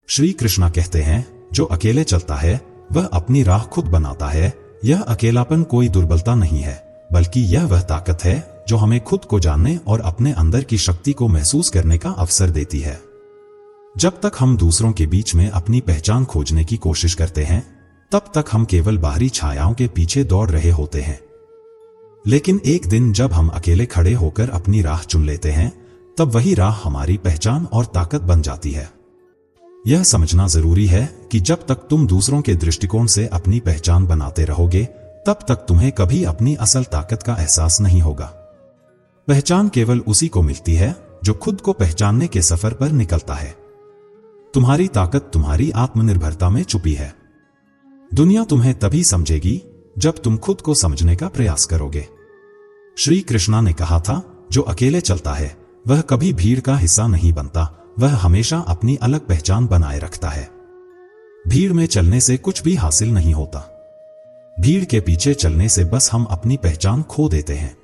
श्री कृष्णा कहते हैं, जो अकेले चलता है वह अपनी राह खुद बनाता है। यह अकेलापन कोई दुर्बलता नहीं है, बल्कि यह वह ताकत है जो हमें खुद को जानने और अपने अंदर की शक्ति को महसूस करने का अवसर देती है। जब तक हम दूसरों के बीच में अपनी पहचान खोजने की कोशिश करते हैं, तब तक हम केवल बाहरी छायाओं के पीछे दौड़ रहे होते हैं। लेकिन एक दिन जब हम अकेले खड़े होकर अपनी राह चुन लेते हैं, तब वही राह हमारी पहचान और ताकत बन जाती है। यह समझना जरूरी है कि जब तक तुम दूसरों के दृष्टिकोण से अपनी पहचान बनाते रहोगे, तब तक तुम्हें कभी अपनी असल ताकत का एहसास नहीं होगा। पहचान केवल उसी को मिलती है जो खुद को पहचानने के सफर पर निकलता है। तुम्हारी ताकत तुम्हारी आत्मनिर्भरता में छुपी है। दुनिया तुम्हें तभी समझेगी जब तुम खुद को समझने का प्रयास करोगे। श्री कृष्णा ने कहा था, जो अकेले चलता है वह कभी भीड़ का हिस्सा नहीं बनता, वह हमेशा अपनी अलग पहचान बनाए रखता है। भीड़ में चलने से कुछ भी हासिल नहीं होता। भीड़ के पीछे चलने से बस हम अपनी पहचान खो देते हैं।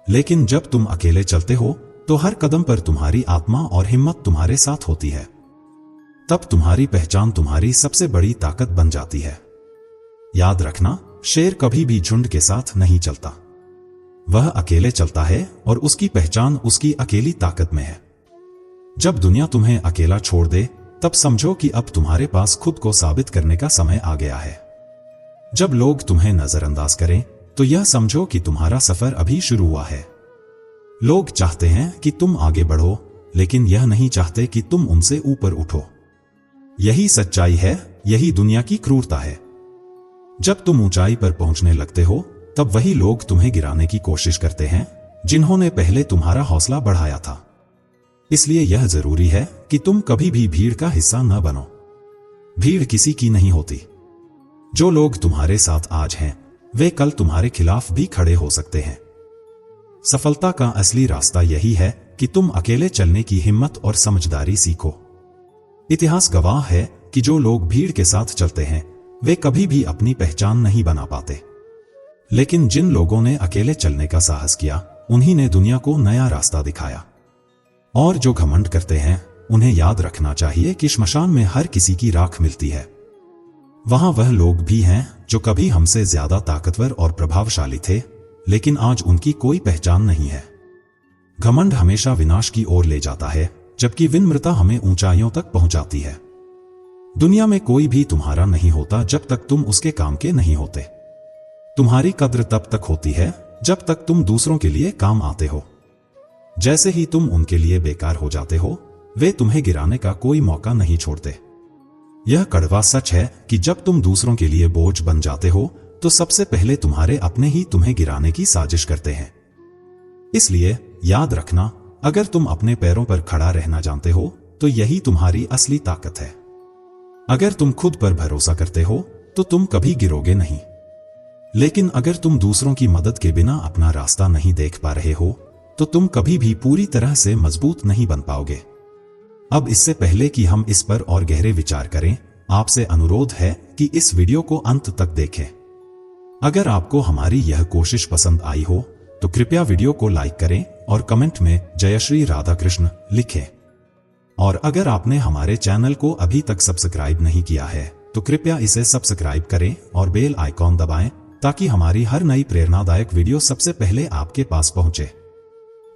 लेकिन जब तुम अकेले चलते हो तो हर कदम पर तुम्हारी आत्मा और हिम्मत तुम्हारे साथ होती है। तब तुम्हारी पहचान तुम्हारी सबसे बड़ी ताकत बन जाती है। याद रखना, शेर कभी भी झुंड के साथ नहीं चलता। वह अकेले चलता है और उसकी पहचान उसकी अकेली ताकत में है। जब दुनिया तुम्हें अकेला छोड़ दे, तब समझो कि अब तुम्हारे पास खुद को साबित करने का समय आ गया है। जब लोग तुम्हें नजरअंदाज करें, तो यह समझो कि तुम्हारा सफर अभी शुरू हुआ है। लोग चाहते हैं कि तुम आगे बढ़ो, लेकिन यह नहीं चाहते कि तुम उनसे ऊपर उठो। यही सच्चाई है, यही दुनिया की क्रूरता है। जब तुम ऊंचाई पर पहुंचने लगते हो, तब वही लोग तुम्हें गिराने की कोशिश करते हैं जिन्होंने पहले तुम्हारा हौसला बढ़ाया था। इसलिए यह जरूरी है कि तुम कभी भी भीड़ का हिस्सा न बनो। भीड़ किसी की नहीं होती। जो लोग तुम्हारे साथ आज हैं, वे कल तुम्हारे खिलाफ भी खड़े हो सकते हैं। सफलता का असली रास्ता यही है कि तुम अकेले चलने की हिम्मत और समझदारी सीखो। इतिहास गवाह है कि जो लोग भीड़ के साथ चलते हैं, वे कभी भी अपनी पहचान नहीं बना पाते। लेकिन जिन लोगों ने अकेले चलने का साहस किया, उन्हीं ने दुनिया को नया रास्ता दिखाया। और जो घमंड करते हैं, उन्हें याद रखना चाहिए कि श्मशान में हर किसी की राख मिलती है। वहां वह लोग भी हैं जो कभी हमसे ज्यादा ताकतवर और प्रभावशाली थे, लेकिन आज उनकी कोई पहचान नहीं है। घमंड हमेशा विनाश की ओर ले जाता है, जबकि विनम्रता हमें ऊंचाइयों तक पहुंचाती है। दुनिया में कोई भी तुम्हारा नहीं होता जब तक तुम उसके काम के नहीं होते। तुम्हारी कद्र तब तक होती है जब तक तुम दूसरों के लिए काम आते हो। जैसे ही तुम उनके लिए बेकार हो जाते हो, वे तुम्हें गिराने का कोई मौका नहीं छोड़ते। यह कड़वा सच है कि जब तुम दूसरों के लिए बोझ बन जाते हो, तो सबसे पहले तुम्हारे अपने ही तुम्हें गिराने की साजिश करते हैं। इसलिए याद रखना, अगर तुम अपने पैरों पर खड़ा रहना जानते हो, तो यही तुम्हारी असली ताकत है। अगर तुम खुद पर भरोसा करते हो, तो तुम कभी गिरोगे नहीं। लेकिन अगर तुम दूसरों की मदद के बिना अपना रास्ता नहीं देख पा रहे हो, तो तुम कभी भी पूरी तरह से मजबूत नहीं बन पाओगे। अब इससे पहले कि हम इस पर और गहरे विचार करें, आपसे अनुरोध है कि इस वीडियो को अंत तक देखें। अगर आपको हमारी यह कोशिश पसंद आई हो, तो कृपया वीडियो को लाइक करें और कमेंट में जय श्री राधा कृष्ण लिखें। और अगर आपने हमारे चैनल को अभी तक सब्सक्राइब नहीं किया है, तो कृपया इसे सब्सक्राइब करें और बेल आइकॉन दबाएं, ताकि हमारी हर नई प्रेरणादायक वीडियो सबसे पहले आपके पास पहुंचे।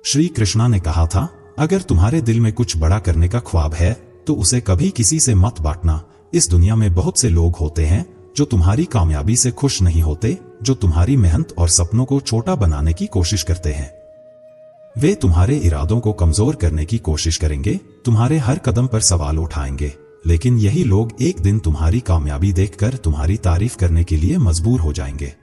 श्री कृष्णा ने कहा था, अगर तुम्हारे दिल में कुछ बड़ा करने का ख्वाब है, तो उसे कभी किसी से मत बांटना। इस दुनिया में बहुत से लोग होते हैं जो तुम्हारी कामयाबी से खुश नहीं होते, जो तुम्हारी मेहनत और सपनों को छोटा बनाने की कोशिश करते हैं। वे तुम्हारे इरादों को कमजोर करने की कोशिश करेंगे, तुम्हारे हर कदम पर सवाल उठाएंगे, लेकिन यही लोग एक दिन तुम्हारी कामयाबी देखकर तुम्हारी तारीफ करने के लिए मजबूर हो जाएंगे।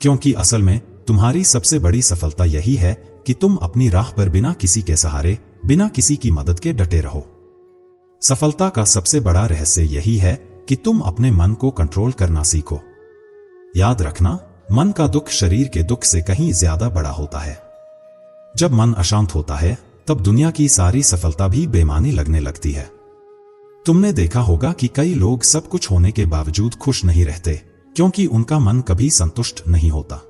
क्योंकि असल में तुम्हारी सबसे बड़ी सफलता यही है कि तुम अपनी राह पर बिना किसी के सहारे, बिना किसी की मदद के डटे रहो। सफलता का सबसे बड़ा रहस्य यही है कि तुम अपने मन को कंट्रोल करना सीखो। याद रखना, मन का दुख शरीर के दुख से कहीं ज्यादा बड़ा होता है। जब मन अशांत होता है, तब दुनिया की सारी सफलता भी बेमानी लगने लगती है। तुमने देखा होगा कि कई लोग सब कुछ होने के बावजूद खुश नहीं रहते, क्योंकि उनका मन कभी संतुष्ट नहीं होता।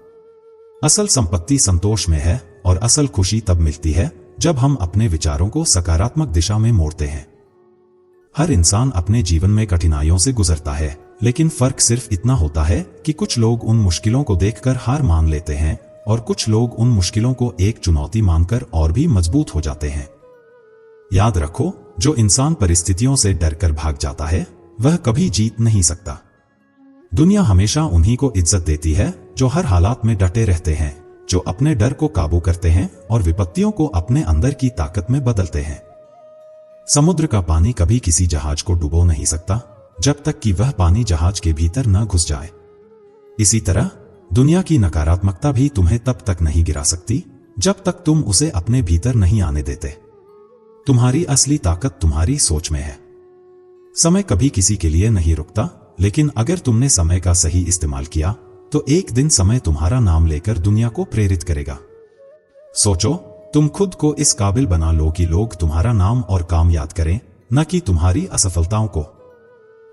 असल संपत्ति संतोष में है, और असल खुशी तब मिलती है जब हम अपने विचारों को सकारात्मक दिशा में मोड़ते हैं। हर इंसान अपने जीवन में कठिनाइयों से गुजरता है, लेकिन फर्क सिर्फ इतना होता है कि कुछ लोग उन मुश्किलों को देखकर हार मान लेते हैं और कुछ लोग उन मुश्किलों को एक चुनौती मानकर और भी मजबूत हो जाते हैं। याद रखो, जो इंसान परिस्थितियों से डरकर भाग जाता है वह कभी जीत नहीं सकता। दुनिया हमेशा उन्हीं को इज्जत देती है जो हर हालात में डटे रहते हैं, जो अपने डर को काबू करते हैं और विपत्तियों को अपने अंदर की ताकत में बदलते हैं। समुद्र का पानी कभी किसी जहाज को डुबो नहीं सकता जब तक कि वह पानी जहाज के भीतर न घुस जाए। इसी तरह दुनिया की नकारात्मकता भी तुम्हें तब तक नहीं गिरा सकती जब तक तुम उसे अपने भीतर नहीं आने देते। तुम्हारी असली ताकत तुम्हारी सोच में है। समय कभी किसी के लिए नहीं रुकता, लेकिन अगर तुमने समय का सही इस्तेमाल किया तो एक दिन समय तुम्हारा नाम लेकर दुनिया को प्रेरित करेगा। सोचो, तुम खुद को इस काबिल बना लो कि लोग तुम्हारा नाम और काम याद करें, न कि तुम्हारी असफलताओं को।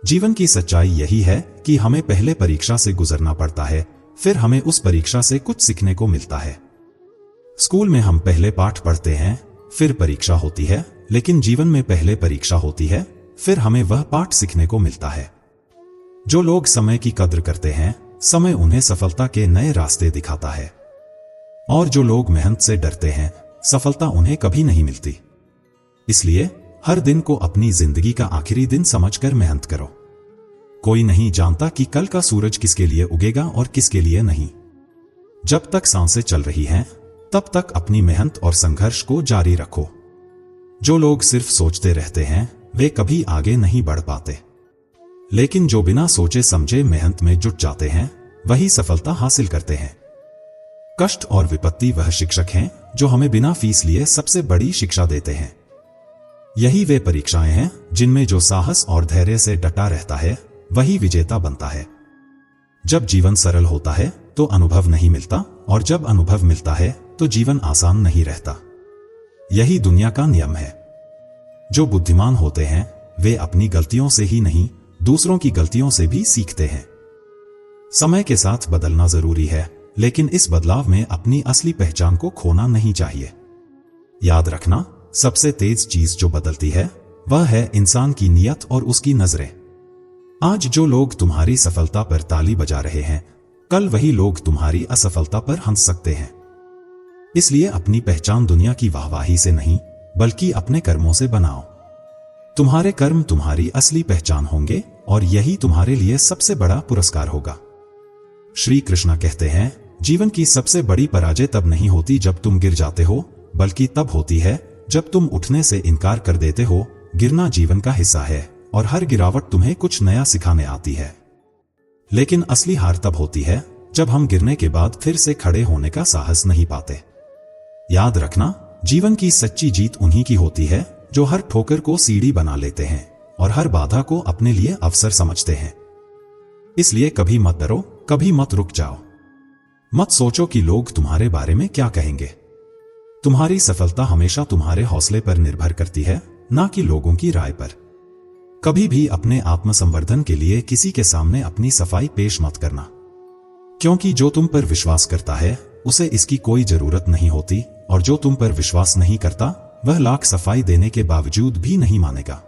जीवन की सच्चाई यही है कि हमें पहले परीक्षा से गुजरना पड़ता है, फिर हमें उस परीक्षा से कुछ सीखने को मिलता है। स्कूल में हम पहले पाठ पढ़ते हैं, फिर परीक्षा होती है, लेकिन जीवन में पहले परीक्षा होती है, फिर हमें वह पाठ सीखने को मिलता है। जो लोग समय की कद्र करते हैं, समय उन्हें सफलता के नए रास्ते दिखाता है, और जो लोग मेहनत से डरते हैं, सफलता उन्हें कभी नहीं मिलती। इसलिए हर दिन को अपनी जिंदगी का आखिरी दिन समझकर मेहनत करो। कोई नहीं जानता कि कल का सूरज किसके लिए उगेगा और किसके लिए नहीं। जब तक सांसें चल रही हैं, तब तक अपनी मेहनत और संघर्ष को जारी रखो। जो लोग सिर्फ सोचते रहते हैं वे कभी आगे नहीं बढ़ पाते, लेकिन जो बिना सोचे समझे मेहनत में जुट जाते हैं वही सफलता हासिल करते हैं। कष्ट और विपत्ति वह शिक्षक हैं जो हमें बिना फीस लिए सबसे बड़ी शिक्षा देते हैं। यही वे परीक्षाएं हैं जिनमें जो साहस और धैर्य से डटा रहता है वही विजेता बनता है। जब जीवन सरल होता है तो अनुभव नहीं मिलता, और जब अनुभव मिलता है तो जीवन आसान नहीं रहता। यही दुनिया का नियम है। जो बुद्धिमान होते हैं वे अपनी गलतियों से ही नहीं, दूसरों की गलतियों से भी सीखते हैं। समय के साथ बदलना जरूरी है, लेकिन इस बदलाव में अपनी असली पहचान को खोना नहीं चाहिए। याद रखना, सबसे तेज चीज जो बदलती है वह है इंसान की नीयत और उसकी नजरें। आज जो लोग तुम्हारी सफलता पर ताली बजा रहे हैं, कल वही लोग तुम्हारी असफलता पर हंस सकते हैं। इसलिए अपनी पहचान दुनिया की वाहवाही से नहीं, बल्कि अपने कर्मों से बनाओ। तुम्हारे कर्म तुम्हारी असली पहचान होंगे और यही तुम्हारे लिए सबसे बड़ा पुरस्कार होगा। श्री कृष्ण कहते हैं, जीवन की सबसे बड़ी पराजय तब नहीं होती जब तुम गिर जाते हो, बल्कि तब होती है जब तुम उठने से इनकार कर देते हो। गिरना जीवन का हिस्सा है और हर गिरावट तुम्हें कुछ नया सिखाने आती है। लेकिन असली हार तब होती है जब हम गिरने के बाद फिर से खड़े होने का साहस नहीं पाते। याद रखना, जीवन की सच्ची जीत उन्हीं की होती है जो हर ठोकर को सीढ़ी बना लेते हैं और हर बाधा को अपने लिए अवसर समझते हैं। इसलिए कभी मत डरो, कभी मत रुक जाओ। मत सोचो कि लोग तुम्हारे बारे में क्या कहेंगे। तुम्हारी सफलता हमेशा तुम्हारे हौसले पर निर्भर करती है, ना कि लोगों की राय पर। कभी भी अपने आत्मसंवर्धन के लिए किसी के सामने अपनी सफाई पेश मत करना, क्योंकि जो तुम पर विश्वास करता है उसे इसकी कोई जरूरत नहीं होती, और जो तुम पर विश्वास नहीं करता वह लाख सफाई देने के बावजूद भी नहीं मानेगा।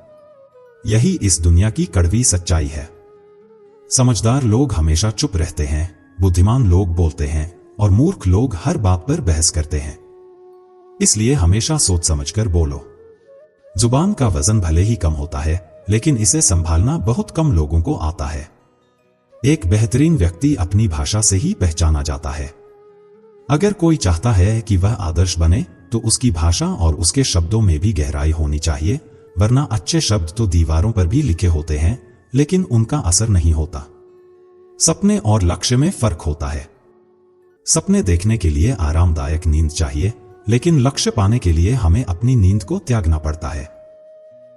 यही इस दुनिया की कड़वी सच्चाई है। समझदार लोग हमेशा चुप रहते हैं, बुद्धिमान लोग बोलते हैं और मूर्ख लोग हर बात पर बहस करते हैं। इसलिए हमेशा सोच समझकर बोलो। जुबान का वजन भले ही कम होता है, लेकिन इसे संभालना बहुत कम लोगों को आता है। एक बेहतरीन व्यक्ति अपनी भाषा से ही पहचाना जाता है। अगर कोई चाहता है कि वह आदर्श बने तो उसकी भाषा और उसके शब्दों में भी गहराई होनी चाहिए, वरना अच्छे शब्द तो दीवारों पर भी लिखे होते हैं लेकिन उनका असर नहीं होता। सपने और लक्ष्य में फर्क होता है। सपने देखने के लिए आरामदायक नींद चाहिए, लेकिन लक्ष्य पाने के लिए हमें अपनी नींद को त्यागना पड़ता है।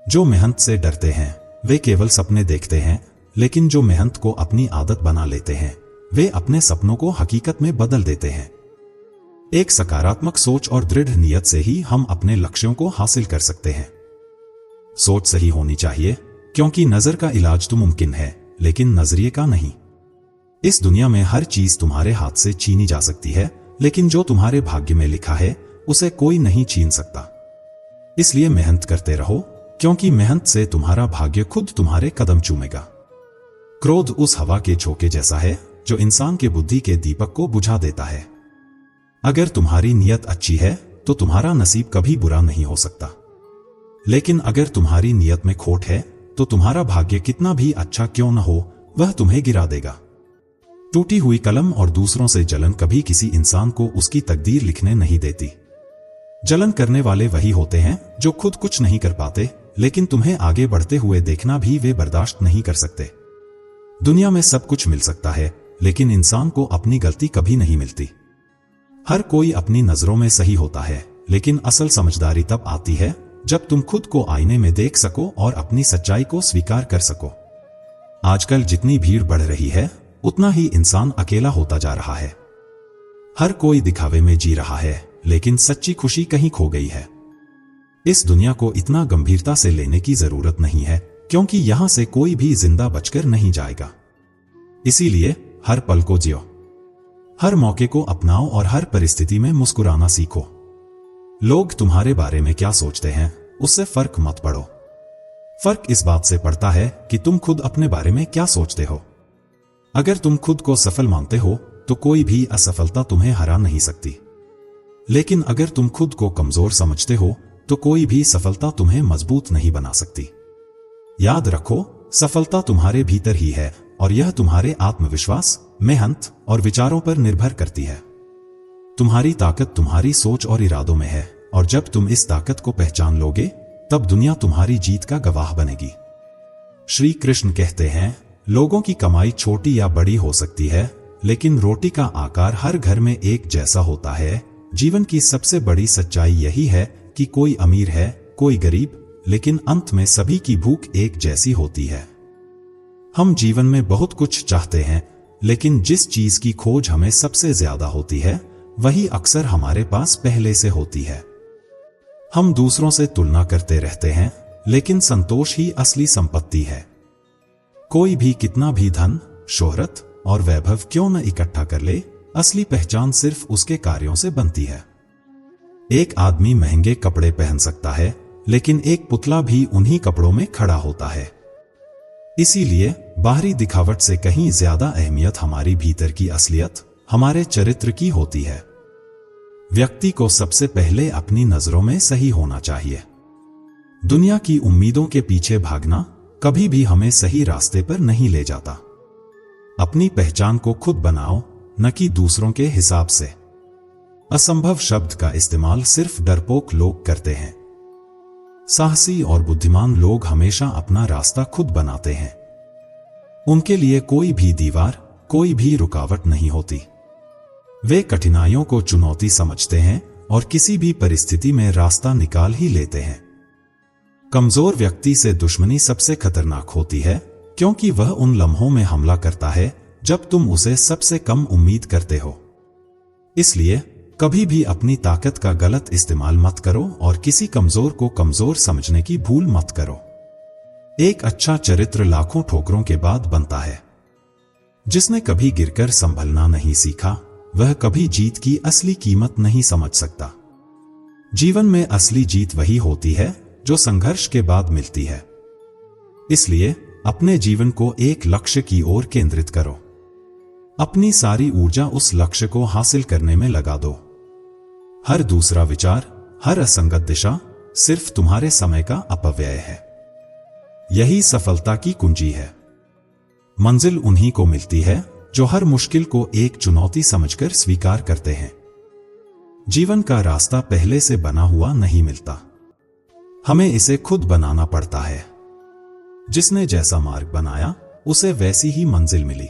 जो मेहनत से डरते हैं वे केवल सपने देखते हैं, लेकिन जो मेहनत को अपनी आदत बना लेते हैं वे अपने सपनों को हकीकत में बदल देते हैं। एक सकारात्मक सोच और दृढ़ नियत से ही हम अपने लक्ष्यों को हासिल कर सकते हैं। सोच सही होनी चाहिए, क्योंकि नजर का इलाज तो मुमकिन है, लेकिन नजरिए का नहीं। इस दुनिया में हर चीज तुम्हारे हाथ से छीनी जा सकती है, लेकिन जो तुम्हारे भाग्य में लिखा है उसे कोई नहीं छीन सकता। इसलिए मेहनत करते रहो, क्योंकि मेहनत से तुम्हारा भाग्य खुद तुम्हारे कदम चूमेगा। क्रोध उस हवा के झोंके जैसा है जो इंसान के बुद्धि के दीपक को बुझा देता है। अगर तुम्हारी नीयत अच्छी है तो तुम्हारा नसीब कभी बुरा नहीं हो सकता, लेकिन अगर तुम्हारी नीयत में खोट है तो तुम्हारा भाग्य कितना भी अच्छा क्यों न हो वह तुम्हें गिरा देगा। टूटी हुई कलम और दूसरों से जलन कभी किसी इंसान को उसकी तकदीर लिखने नहीं देती। जलन करने वाले वही होते हैं जो खुद कुछ नहीं कर पाते, लेकिन तुम्हें आगे बढ़ते हुए देखना भी वे बर्दाश्त नहीं कर सकते। दुनिया में सब कुछ मिल सकता है, लेकिन इंसान को अपनी गलती कभी नहीं मिलती। हर कोई अपनी नजरों में सही होता है, लेकिन असल समझदारी तब आती है जब तुम खुद को आईने में देख सको और अपनी सच्चाई को स्वीकार कर सको। आजकल जितनी भीड़ बढ़ रही है उतना ही इंसान अकेला होता जा रहा है। हर कोई दिखावे में जी रहा है, लेकिन सच्ची खुशी कहीं खो गई है। इस दुनिया को इतना गंभीरता से लेने की जरूरत नहीं है, क्योंकि यहां से कोई भी जिंदा बचकर नहीं जाएगा। इसीलिए हर पल को जियो, हर मौके को अपनाओ और हर परिस्थिति में मुस्कुराना सीखो। लोग तुम्हारे बारे में क्या सोचते हैं उससे फर्क मत पड़ो। फर्क इस बात से पड़ता है कि तुम खुद अपने बारे में क्या सोचते हो। अगर तुम खुद को सफल मानते हो तो कोई भी असफलता तुम्हें हरा नहीं सकती, लेकिन अगर तुम खुद को कमजोर समझते हो तो कोई भी सफलता तुम्हें मजबूत नहीं बना सकती। याद रखो, सफलता तुम्हारे भीतर ही है और यह तुम्हारे आत्मविश्वास, मेहनत और विचारों पर निर्भर करती है। तुम्हारी ताकत तुम्हारी सोच और इरादों में है, और जब तुम इस ताकत को पहचान लोगे तब दुनिया तुम्हारी जीत का गवाह बनेगी। श्री कृष्ण कहते हैं, लोगों की कमाई छोटी या बड़ी हो सकती है, लेकिन रोटी का आकार हर घर में एक जैसा होता है। जीवन की सबसे बड़ी सच्चाई यही है कि कोई अमीर है, कोई गरीब, लेकिन अंत में सभी की भूख एक जैसी होती है। हम जीवन में बहुत कुछ चाहते हैं, लेकिन जिस चीज की खोज हमें सबसे ज्यादा होती है वही अक्सर हमारे पास पहले से होती है। हम दूसरों से तुलना करते रहते हैं, लेकिन संतोष ही असली संपत्ति है। कोई भी कितना भी धन, शोहरत और वैभव क्यों न इकट्ठा कर ले, असली पहचान सिर्फ उसके कार्यों से बनती है। एक आदमी महंगे कपड़े पहन सकता है, लेकिन एक पुतला भी उन्हीं कपड़ों में खड़ा होता है। इसीलिए बाहरी दिखावट से कहीं ज्यादा अहमियत हमारी भीतर की असलियत, हमारे चरित्र की होती है। व्यक्ति को सबसे पहले अपनी नजरों में सही होना चाहिए। दुनिया की उम्मीदों के पीछे भागना कभी भी हमें सही रास्ते पर नहीं ले जाता। अपनी पहचान को खुद बनाओ, न कि दूसरों के हिसाब से। असंभव शब्द का इस्तेमाल सिर्फ डरपोक लोग करते हैं। साहसी और बुद्धिमान लोग हमेशा अपना रास्ता खुद बनाते हैं। उनके लिए कोई भी दीवार, कोई भी रुकावट नहीं होती। वे कठिनाइयों को चुनौती समझते हैं और किसी भी परिस्थिति में रास्ता निकाल ही लेते हैं। कमजोर व्यक्ति से दुश्मनी सबसे खतरनाक होती है, क्योंकि वह उन लम्हों में हमला करता है जब तुम उसे सबसे कम उम्मीद करते हो। इसलिए कभी भी अपनी ताकत का गलत इस्तेमाल मत करो और किसी कमजोर को कमजोर समझने की भूल मत करो। एक अच्छा चरित्र लाखों ठोकरों के बाद बनता है। जिसने कभी गिरकर संभलना नहीं सीखा, वह कभी जीत की असली कीमत नहीं समझ सकता। जीवन में असली जीत वही होती है जो संघर्ष के बाद मिलती है। इसलिए अपने जीवन को एक लक्ष्य की ओर केंद्रित करो। अपनी सारी ऊर्जा उस लक्ष्य को हासिल करने में लगा दो। हर दूसरा विचार, हर असंगत दिशा सिर्फ तुम्हारे समय का अपव्यय है। यही सफलता की कुंजी है। मंजिल उन्हीं को मिलती है जो हर मुश्किल को एक चुनौती समझकर स्वीकार करते हैं। जीवन का रास्ता पहले से बना हुआ नहीं मिलता, हमें इसे खुद बनाना पड़ता है। जिसने जैसा मार्ग बनाया उसे वैसी ही मंजिल मिली।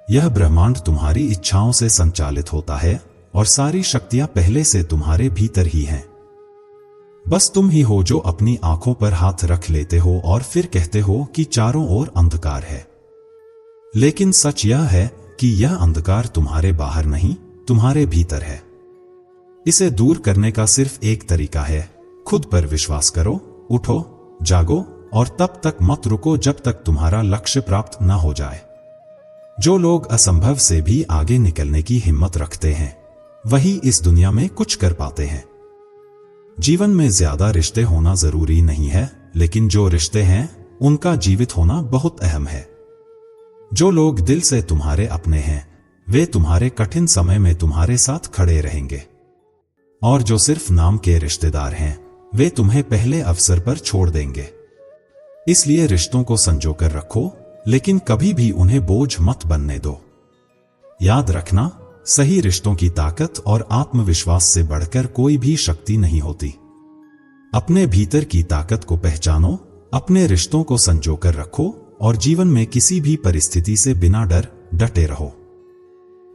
यह ब्रह्मांड तुम्हारी इच्छाओं से संचालित होता है और सारी शक्तियां पहले से तुम्हारे भीतर ही हैं। बस तुम ही हो जो अपनी आंखों पर हाथ रख लेते हो और फिर कहते हो कि चारों ओर अंधकार है। लेकिन सच यह है कि यह अंधकार तुम्हारे बाहर नहीं, तुम्हारे भीतर है। इसे दूर करने का सिर्फ एक तरीका है, खुद पर विश्वास करो, उठो, जागो और तब तक मत रुको जब तक तुम्हारा लक्ष्य प्राप्त न हो जाए। जो लोग असंभव से भी आगे निकलने की हिम्मत रखते हैं, वही इस दुनिया में कुछ कर पाते हैं। जीवन में ज्यादा रिश्ते होना जरूरी नहीं है, लेकिन जो रिश्ते हैं उनका जीवित होना बहुत अहम है। जो लोग दिल से तुम्हारे अपने हैं वे तुम्हारे कठिन समय में तुम्हारे साथ खड़े रहेंगे, और जो सिर्फ नाम के रिश्तेदार हैं वे तुम्हें पहले अवसर पर छोड़ देंगे। इसलिए रिश्तों को संजोकर रखो, लेकिन कभी भी उन्हें बोझ मत बनने दो। याद रखना, सही रिश्तों की ताकत और आत्मविश्वास से बढ़कर कोई भी शक्ति नहीं होती। अपने भीतर की ताकत को पहचानो, अपने रिश्तों को संजोकर रखो और जीवन में किसी भी परिस्थिति से बिना डर डटे रहो।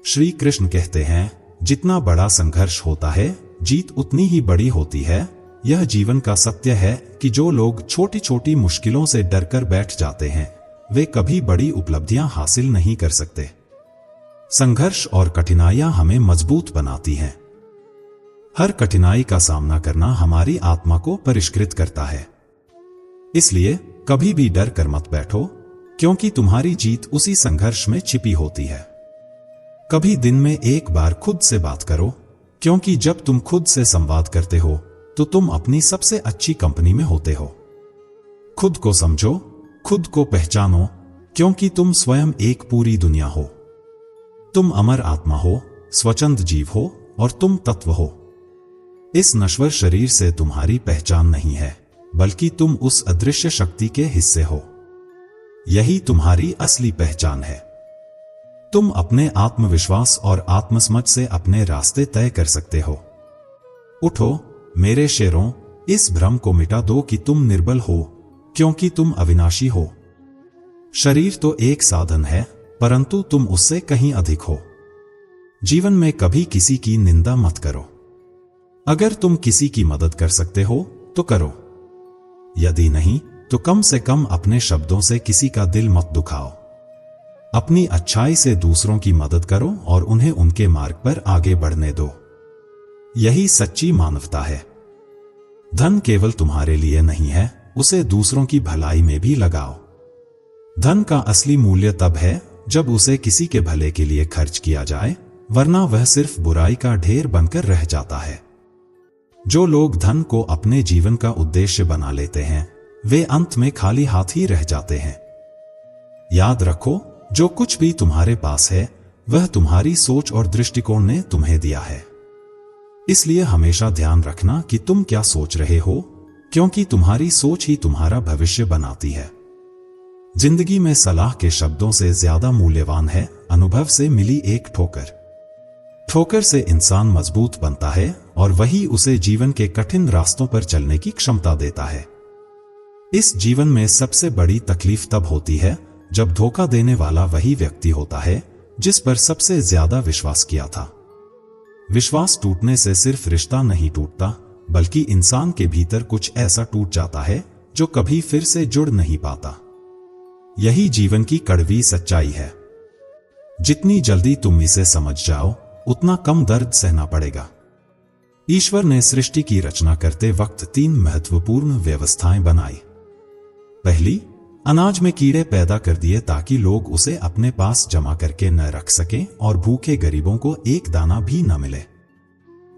श्री कृष्ण कहते हैं, जितना बड़ा संघर्ष होता है जीत उतनी ही बड़ी होती है। यह जीवन का सत्य है कि जो लोग छोटी छोटी मुश्किलों से डरकर बैठ जाते हैं वे कभी बड़ी उपलब्धियां हासिल नहीं कर सकते। संघर्ष और कठिनाइयां हमें मजबूत बनाती हैं। हर कठिनाई का सामना करना हमारी आत्मा को परिष्कृत करता है। इसलिए कभी भी डर कर मत बैठो, क्योंकि तुम्हारी जीत उसी संघर्ष में छिपी होती है। कभी दिन में एक बार खुद से बात करो, क्योंकि जब तुम खुद से संवाद करते हो तो तुम अपनी सबसे अच्छी कंपनी में होते हो। खुद को समझो, खुद को पहचानो, क्योंकि तुम स्वयं एक पूरी दुनिया हो। तुम अमर आत्मा हो, स्वतंत्र जीव हो और तुम तत्व हो। इस नश्वर शरीर से तुम्हारी पहचान नहीं है, बल्कि तुम उस अदृश्य शक्ति के हिस्से हो। यही तुम्हारी असली पहचान है। तुम अपने आत्मविश्वास और आत्मसमझ से अपने रास्ते तय कर सकते हो। उठो मेरे शेरों, इस भ्रम को मिटा दो कि तुम निर्बल हो, क्योंकि तुम अविनाशी हो। शरीर तो एक साधन है, परंतु तुम उससे कहीं अधिक हो। जीवन में कभी किसी की निंदा मत करो। अगर तुम किसी की मदद कर सकते हो तो करो, यदि नहीं तो कम से कम अपने शब्दों से किसी का दिल मत दुखाओ। अपनी अच्छाई से दूसरों की मदद करो और उन्हें उनके मार्ग पर आगे बढ़ने दो। यही सच्ची मानवता है। धन केवल तुम्हारे लिए नहीं है, उसे दूसरों की भलाई में भी लगाओ। धन का असली मूल्य तब है जब उसे किसी के भले के लिए खर्च किया जाए, वरना वह सिर्फ बुराई का ढेर बनकर रह जाता है। जो लोग धन को अपने जीवन का उद्देश्य बना लेते हैं वे अंत में खाली हाथ ही रह जाते हैं। याद रखो, जो कुछ भी तुम्हारे पास है वह तुम्हारी सोच और दृष्टिकोण ने तुम्हें दिया है। इसलिए हमेशा ध्यान रखना कि तुम क्या सोच रहे हो, क्योंकि तुम्हारी सोच ही तुम्हारा भविष्य बनाती है। जिंदगी में सलाह के शब्दों से ज्यादा मूल्यवान है अनुभव से मिली एक ठोकर। ठोकर से इंसान मजबूत बनता है और वही उसे जीवन के कठिन रास्तों पर चलने की क्षमता देता है। इस जीवन में सबसे बड़ी तकलीफ तब होती है जब धोखा देने वाला वही व्यक्ति होता है जिस पर सबसे ज्यादा विश्वास किया था। विश्वास टूटने से सिर्फ रिश्ता नहीं टूटता, बल्कि इंसान के भीतर कुछ ऐसा टूट जाता है जो कभी फिर से जुड़ नहीं पाता। यही जीवन की कड़वी सच्चाई है। जितनी जल्दी तुम इसे समझ जाओ उतना कम दर्द सहना पड़ेगा। ईश्वर ने सृष्टि की रचना करते वक्त 3 महत्वपूर्ण व्यवस्थाएं बनाई। पहली, अनाज में कीड़े पैदा कर दिए ताकि लोग उसे अपने पास जमा करके न रख सकें और भूखे गरीबों को एक दाना भी न मिले।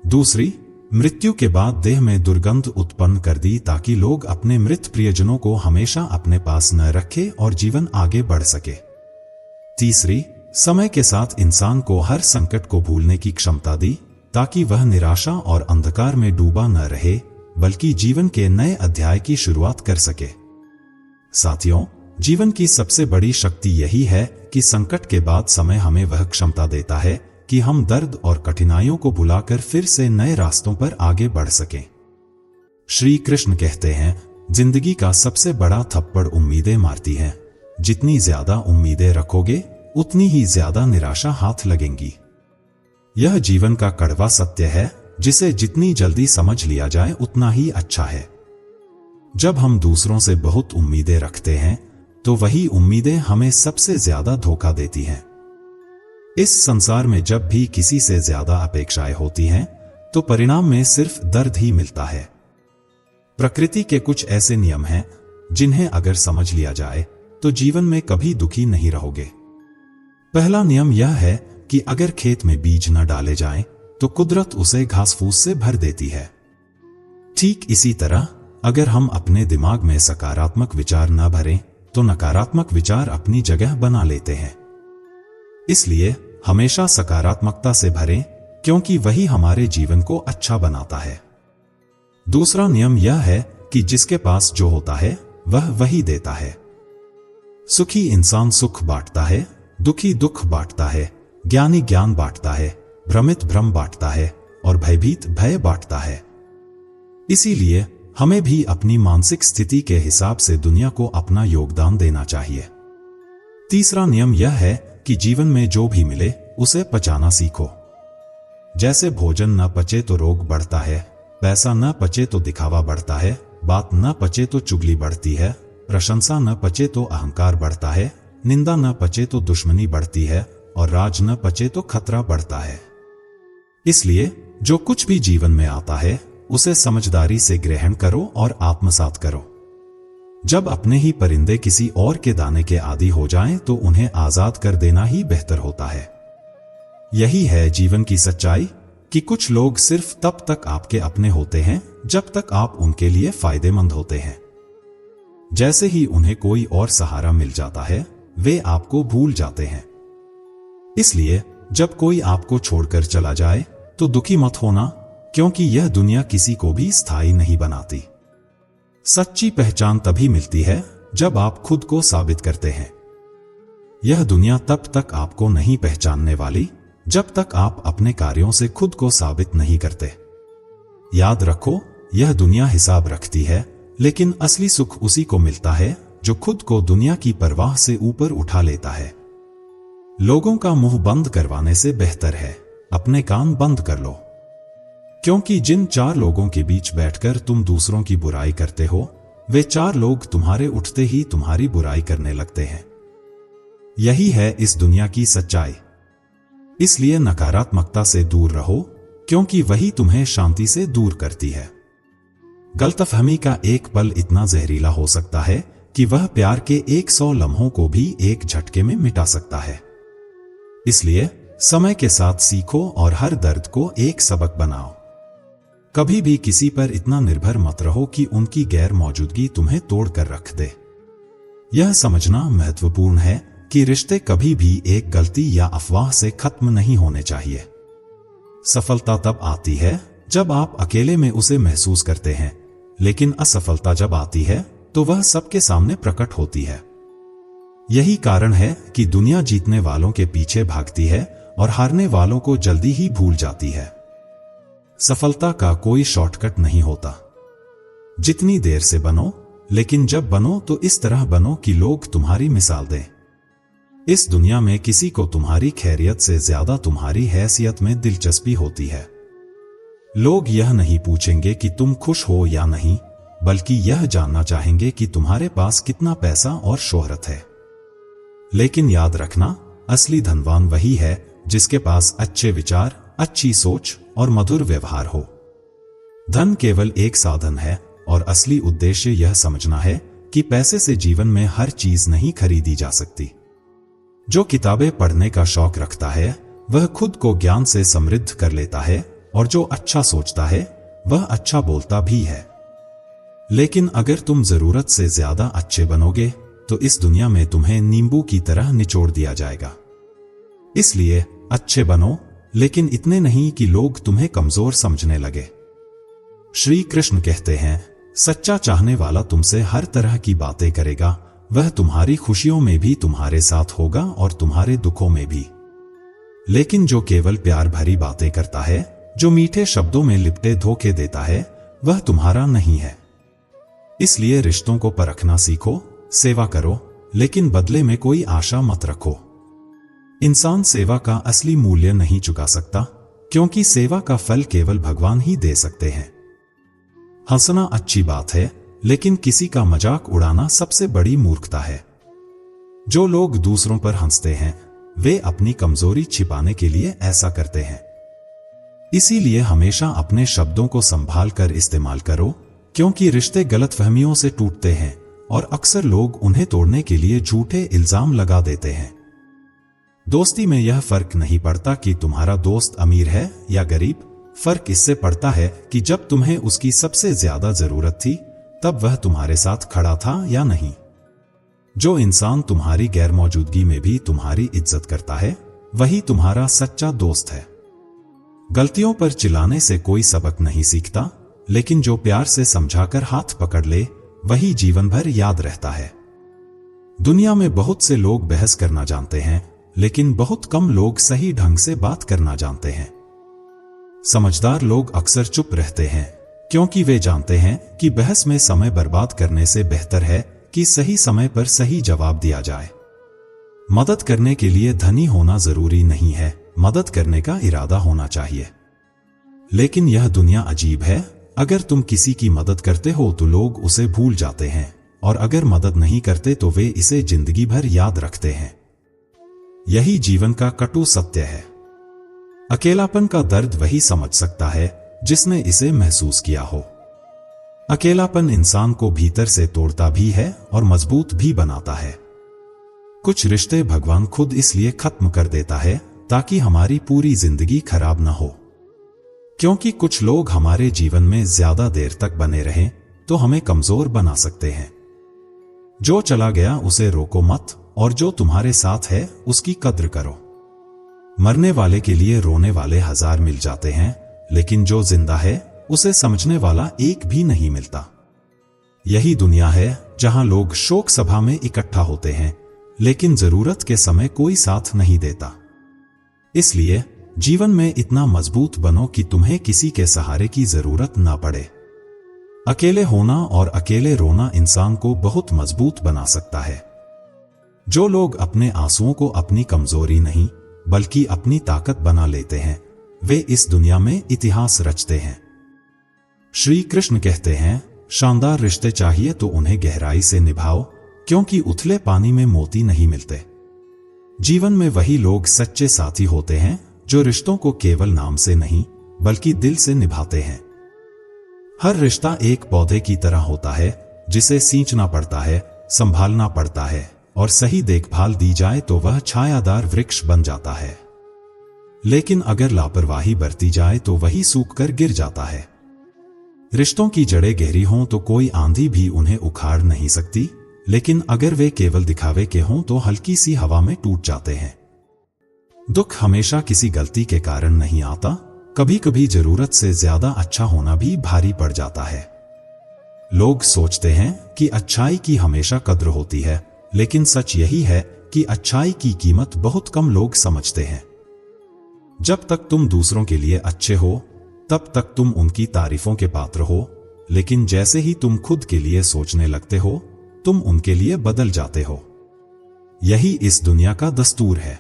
दूसरी, मृत्यु के बाद देह में दुर्गंध उत्पन्न कर दी ताकि लोग अपने मृत प्रियजनों को हमेशा अपने पास न रखें और जीवन आगे बढ़ सके। तीसरी, समय के साथ इंसान को हर संकट को भूलने की क्षमता दी ताकि वह निराशा और अंधकार में डूबा न रहे, बल्कि जीवन के नए अध्याय की शुरुआत कर सके। साथियों, जीवन की सबसे बड़ी शक्ति यही है कि संकट के बाद समय हमें वह क्षमता देता है कि हम दर्द और कठिनाइयों को भुलाकर फिर से नए रास्तों पर आगे बढ़ सकें। श्री कृष्ण कहते हैं, जिंदगी का सबसे बड़ा थप्पड़ उम्मीदें मारती हैं। जितनी ज्यादा उम्मीदें रखोगे उतनी ही ज्यादा निराशा हाथ लगेंगी। यह जीवन का कड़वा सत्य है जिसे जितनी जल्दी समझ लिया जाए उतना ही अच्छा है। जब हम दूसरों से बहुत उम्मीदें रखते हैं तो वही उम्मीदें हमें सबसे ज्यादा धोखा देती हैं। इस संसार में जब भी किसी से ज्यादा अपेक्षाएं होती हैं तो परिणाम में सिर्फ दर्द ही मिलता है। प्रकृति के कुछ ऐसे नियम हैं जिन्हें अगर समझ लिया जाए तो जीवन में कभी दुखी नहीं रहोगे। पहला नियम यह है कि अगर खेत में बीज न डाले जाएं तो कुदरत उसे घास फूस से भर देती है। ठीक इसी तरह अगर हम अपने दिमाग में सकारात्मक विचार न भरें तो नकारात्मक विचार अपनी जगह बना लेते हैं। इसलिए हमेशा सकारात्मकता से भरें, क्योंकि वही हमारे जीवन को अच्छा बनाता है। दूसरा नियम यह है कि जिसके पास जो होता है वह वही देता है। सुखी इंसान सुख बांटता है, दुखी दुख बांटता है, ज्ञानी ज्ञान बांटता है, भ्रमित भ्रम बांटता है और भयभीत भय बांटता है। इसीलिए हमें भी अपनी मानसिक स्थिति के हिसाब से दुनिया को अपना योगदान देना चाहिए। तीसरा नियम यह है कि जीवन में जो भी मिले उसे पचाना सीखो। जैसे भोजन न पचे तो रोग बढ़ता है, पैसा न पचे तो दिखावा बढ़ता है, बात न पचे तो चुगली बढ़ती है, प्रशंसा न पचे तो अहंकार बढ़ता है, निंदा न पचे तो दुश्मनी बढ़ती है और राज न पचे तो खतरा बढ़ता है। इसलिए जो कुछ भी जीवन में आता है उसे समझदारी से ग्रहण करो और आत्मसात करो। जब अपने ही परिंदे किसी और के दाने के आदी हो जाएं तो उन्हें आजाद कर देना ही बेहतर होता है। यही है जीवन की सच्चाई कि कुछ लोग सिर्फ तब तक आपके अपने होते हैं जब तक आप उनके लिए फायदेमंद होते हैं। जैसे ही उन्हें कोई और सहारा मिल जाता है वे आपको भूल जाते हैं। इसलिए जब कोई आपको छोड़कर चला जाए तो दुखी मत होना, क्योंकि यह दुनिया किसी को भी स्थायी नहीं बनाती। सच्ची पहचान तभी मिलती है जब आप खुद को साबित करते हैं। यह दुनिया तब तक आपको नहीं पहचानने वाली जब तक आप अपने कार्यों से खुद को साबित नहीं करते। याद रखो, यह दुनिया हिसाब रखती है, लेकिन असली सुख उसी को मिलता है जो खुद को दुनिया की परवाह से ऊपर उठा लेता है। लोगों का मुंह बंद करवाने से बेहतर है अपने कान बंद कर लो, क्योंकि जिन 4 लोगों के बीच बैठकर तुम दूसरों की बुराई करते हो वे 4 लोग तुम्हारे उठते ही तुम्हारी बुराई करने लगते हैं। यही है इस दुनिया की सच्चाई। इसलिए नकारात्मकता से दूर रहो, क्योंकि वही तुम्हें शांति से दूर करती है। गलतफहमी का एक पल इतना जहरीला हो सकता है कि वह प्यार के 100 लम्हों को भी एक झटके में मिटा सकता है। इसलिए समय के साथ सीखो और हर दर्द को एक सबक बनाओ। कभी भी किसी पर इतना निर्भर मत रहो कि उनकी गैर मौजूदगी तुम्हें तोड़कर रख दे। यह समझना महत्वपूर्ण है कि रिश्ते कभी भी एक गलती या अफवाह से खत्म नहीं होने चाहिए। सफलता तब आती है जब आप अकेले में उसे महसूस करते हैं, लेकिन असफलता जब आती है तो वह सबके सामने प्रकट होती है। यही कारण है कि दुनिया जीतने वालों के पीछे भागती है और हारने वालों को जल्दी ही भूल जाती है। सफलता का कोई शॉर्टकट नहीं होता। जितनी देर से बनो, लेकिन जब बनो तो इस तरह बनो कि लोग तुम्हारी मिसाल दें। इस दुनिया में किसी को तुम्हारी खैरियत से ज्यादा तुम्हारी हैसियत में दिलचस्पी होती है। लोग यह नहीं पूछेंगे कि तुम खुश हो या नहीं, बल्कि यह जानना चाहेंगे कि तुम्हारे पास कितना पैसा और शोहरत है। लेकिन याद रखना, असली धनवान वही है जिसके पास अच्छे विचार, अच्छी सोच और मधुर व्यवहार हो। धन केवल एक साधन है और असली उद्देश्य यह समझना है कि पैसे से जीवन में हर चीज नहीं खरीदी जा सकती। जो किताबें पढ़ने का शौक रखता है वह खुद को ज्ञान से समृद्ध कर लेता है, और जो अच्छा सोचता है वह अच्छा बोलता भी है। लेकिन अगर तुम जरूरत से ज्यादा अच्छे बनोगे तो इस दुनिया में तुम्हें नींबू की तरह निचोड़ दिया जाएगा। इसलिए अच्छे बनो, लेकिन इतने नहीं कि लोग तुम्हें कमजोर समझने लगे। श्री कृष्ण कहते हैं, सच्चा चाहने वाला तुमसे हर तरह की बातें करेगा, वह तुम्हारी खुशियों में भी तुम्हारे साथ होगा और तुम्हारे दुखों में भी। लेकिन जो केवल प्यार भरी बातें करता है, जो मीठे शब्दों में लिपटे धोखे देता है, वह तुम्हारा नहीं है। इसलिए रिश्तों को परखना सीखो, सेवा करो, लेकिन बदले में कोई आशा मत रखो। इंसान सेवा का असली मूल्य नहीं चुका सकता, क्योंकि सेवा का फल केवल भगवान ही दे सकते हैं। हंसना अच्छी बात है, लेकिन किसी का मजाक उड़ाना सबसे बड़ी मूर्खता है। जो लोग दूसरों पर हंसते हैं वे अपनी कमजोरी छिपाने के लिए ऐसा करते हैं। इसीलिए हमेशा अपने शब्दों को संभाल कर इस्तेमाल करो, क्योंकि रिश्ते गलतफहमियों से टूटते हैं और अक्सर लोग उन्हें तोड़ने के लिए झूठे इल्जाम लगा देते हैं। दोस्ती में यह फर्क नहीं पड़ता कि तुम्हारा दोस्त अमीर है या गरीब, फर्क इससे पड़ता है कि जब तुम्हें उसकी सबसे ज्यादा जरूरत थी तब वह तुम्हारे साथ खड़ा था या नहीं। जो इंसान तुम्हारी गैरमौजूदगी में भी तुम्हारी इज्जत करता है, वही तुम्हारा सच्चा दोस्त है। गलतियों पर चिल्लाने से कोई सबक नहीं सीखता, लेकिन जो प्यार से समझाकर हाथ पकड़ ले, वही जीवन भर याद रहता है। दुनिया में बहुत से लोग बहस करना जानते हैं, लेकिन बहुत कम लोग सही ढंग से बात करना जानते हैं। समझदार लोग अक्सर चुप रहते हैं, क्योंकि वे जानते हैं कि बहस में समय बर्बाद करने से बेहतर है कि सही समय पर सही जवाब दिया जाए। मदद करने के लिए धनी होना जरूरी नहीं है, मदद करने का इरादा होना चाहिए। लेकिन यह दुनिया अजीब है, अगर तुम किसी की मदद करते हो तो लोग उसे भूल जाते हैं, और अगर मदद नहीं करते तो वे इसे जिंदगी भर याद रखते हैं। यही जीवन का कटु सत्य है। अकेलापन का दर्द वही समझ सकता है जिसने इसे महसूस किया हो। अकेलापन इंसान को भीतर से तोड़ता भी है और मजबूत भी बनाता है। कुछ रिश्ते भगवान खुद इसलिए खत्म कर देता है ताकि हमारी पूरी जिंदगी खराब ना हो। क्योंकि कुछ लोग हमारे जीवन में ज्यादा देर तक बने रहें तो हमें कमजोर बना सकते हैं। जो चला गया उसे रोको मत, और जो तुम्हारे साथ है उसकी कद्र करो। मरने वाले के लिए रोने वाले 1000 मिल जाते हैं, लेकिन जो जिंदा है उसे समझने वाला एक भी नहीं मिलता। यही दुनिया है जहां लोग शोक सभा में इकट्ठा होते हैं, लेकिन जरूरत के समय कोई साथ नहीं देता। इसलिए जीवन में इतना मजबूत बनो कि तुम्हें किसी के सहारे की जरूरत ना पड़े। अकेले होना और अकेले रोना इंसान को बहुत मजबूत बना सकता है। जो लोग अपने आंसुओं को अपनी कमजोरी नहीं बल्कि अपनी ताकत बना लेते हैं, वे इस दुनिया में इतिहास रचते हैं। श्री कृष्ण कहते हैं, शानदार रिश्ते चाहिए तो उन्हें गहराई से निभाओ, क्योंकि उथले पानी में मोती नहीं मिलते। जीवन में वही लोग सच्चे साथी होते हैं जो रिश्तों को केवल नाम से नहीं बल्कि दिल से निभाते हैं। हर रिश्ता एक पौधे की तरह होता है, जिसे सींचना पड़ता है, संभालना पड़ता है, और सही देखभाल दी जाए तो वह छायादार वृक्ष बन जाता है। लेकिन अगर लापरवाही बरती जाए तो वही सूखकर गिर जाता है। रिश्तों की जड़ें गहरी हों तो कोई आंधी भी उन्हें उखाड़ नहीं सकती, लेकिन अगर वे केवल दिखावे के हों तो हल्की सी हवा में टूट जाते हैं। दुख हमेशा किसी गलती के कारण नहीं आता, कभी कभी जरूरत से ज्यादा अच्छा होना भी भारी पड़ जाता है। लोग सोचते हैं कि अच्छाई की हमेशा कद्र होती है, लेकिन सच यही है कि अच्छाई की कीमत बहुत कम लोग समझते हैं। जब तक तुम दूसरों के लिए अच्छे हो, तब तक तुम उनकी तारीफों के पात्र हो, लेकिन जैसे ही तुम खुद के लिए सोचने लगते हो, तुम उनके लिए बदल जाते हो। यही इस दुनिया का दस्तूर है।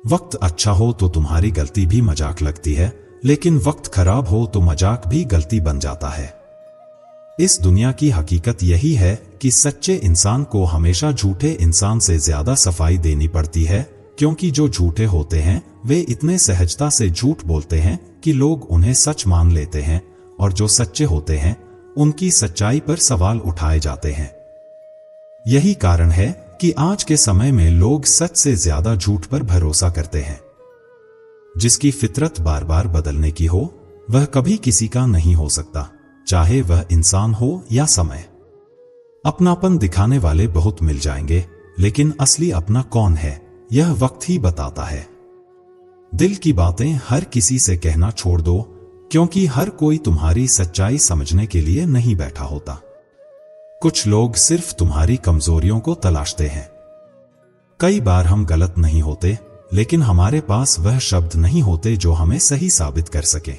वक्त अच्छा हो तो तुम्हारी गलती भी मजाक लगती है, लेकिन वक्त खराब हो तो मजाक भी गलती बन जाता है। इस दुनिया की हकीकत यही है कि सच्चे इंसान को हमेशा झूठे इंसान से ज्यादा सफाई देनी पड़ती है, क्योंकि जो झूठे होते हैं वे इतने सहजता से झूठ बोलते हैं कि लोग उन्हें सच मान लेते हैं, और जो सच्चे होते हैं उनकी सच्चाई पर सवाल उठाए जाते हैं। यही कारण है कि आज के समय में लोग सच से ज्यादा झूठ पर भरोसा करते हैं। जिसकी फितरत बार बार बदलने की हो, वह कभी किसी का नहीं हो सकता, चाहे वह इंसान हो या समय। अपनापन दिखाने वाले बहुत मिल जाएंगे, लेकिन असली अपना कौन है यह वक्त ही बताता है। दिल की बातें हर किसी से कहना छोड़ दो, क्योंकि हर कोई तुम्हारी सच्चाई समझने के लिए नहीं बैठा होता। कुछ लोग सिर्फ तुम्हारी कमजोरियों को तलाशते हैं। कई बार हम गलत नहीं होते, लेकिन हमारे पास वह शब्द नहीं होते जो हमें सही साबित कर सके।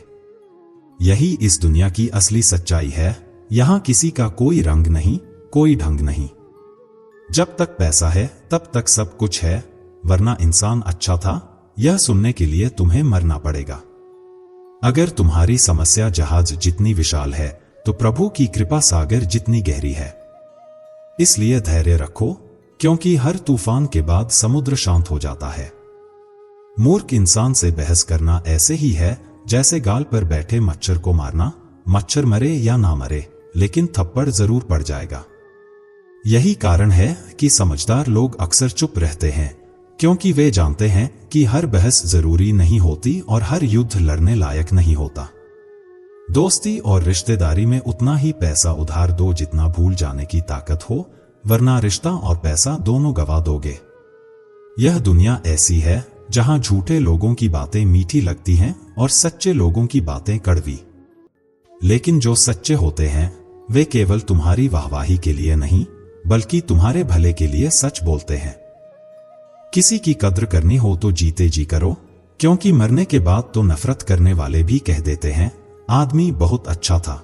यही इस दुनिया की असली सच्चाई है। यहां किसी का कोई रंग नहीं, कोई ढंग नहीं। जब तक पैसा है तब तक सब कुछ है, वरना इंसान अच्छा था यह सुनने के लिए तुम्हें मरना पड़ेगा। अगर तुम्हारी समस्या जहाज जितनी विशाल है तो प्रभु की कृपा सागर जितनी गहरी है। इसलिए धैर्य रखो, क्योंकि हर तूफान के बाद समुद्र शांत हो जाता है। मूर्ख इंसान से बहस करना ऐसे ही है जैसे गाल पर बैठे मच्छर को मारना। मच्छर मरे या ना मरे, लेकिन थप्पड़ जरूर पड़ जाएगा। यही कारण है कि समझदार लोग अक्सर चुप रहते हैं, क्योंकि वे जानते हैं कि हर बहस जरूरी नहीं होती और हर युद्ध लड़ने लायक नहीं होता। दोस्ती और रिश्तेदारी में उतना ही पैसा उधार दो जितना भूल जाने की ताकत हो, वरना रिश्ता और पैसा दोनों गवा दोगे। यह दुनिया ऐसी है जहां झूठे लोगों की बातें मीठी लगती हैं और सच्चे लोगों की बातें कड़वी। लेकिन जो सच्चे होते हैं वे केवल तुम्हारी वाहवाही के लिए नहीं बल्कि तुम्हारे भले के लिए सच बोलते हैं। किसी की कद्र करनी हो तो जीते जी करो, क्योंकि मरने के बाद तो नफरत करने वाले भी कह देते हैं आदमी बहुत अच्छा था।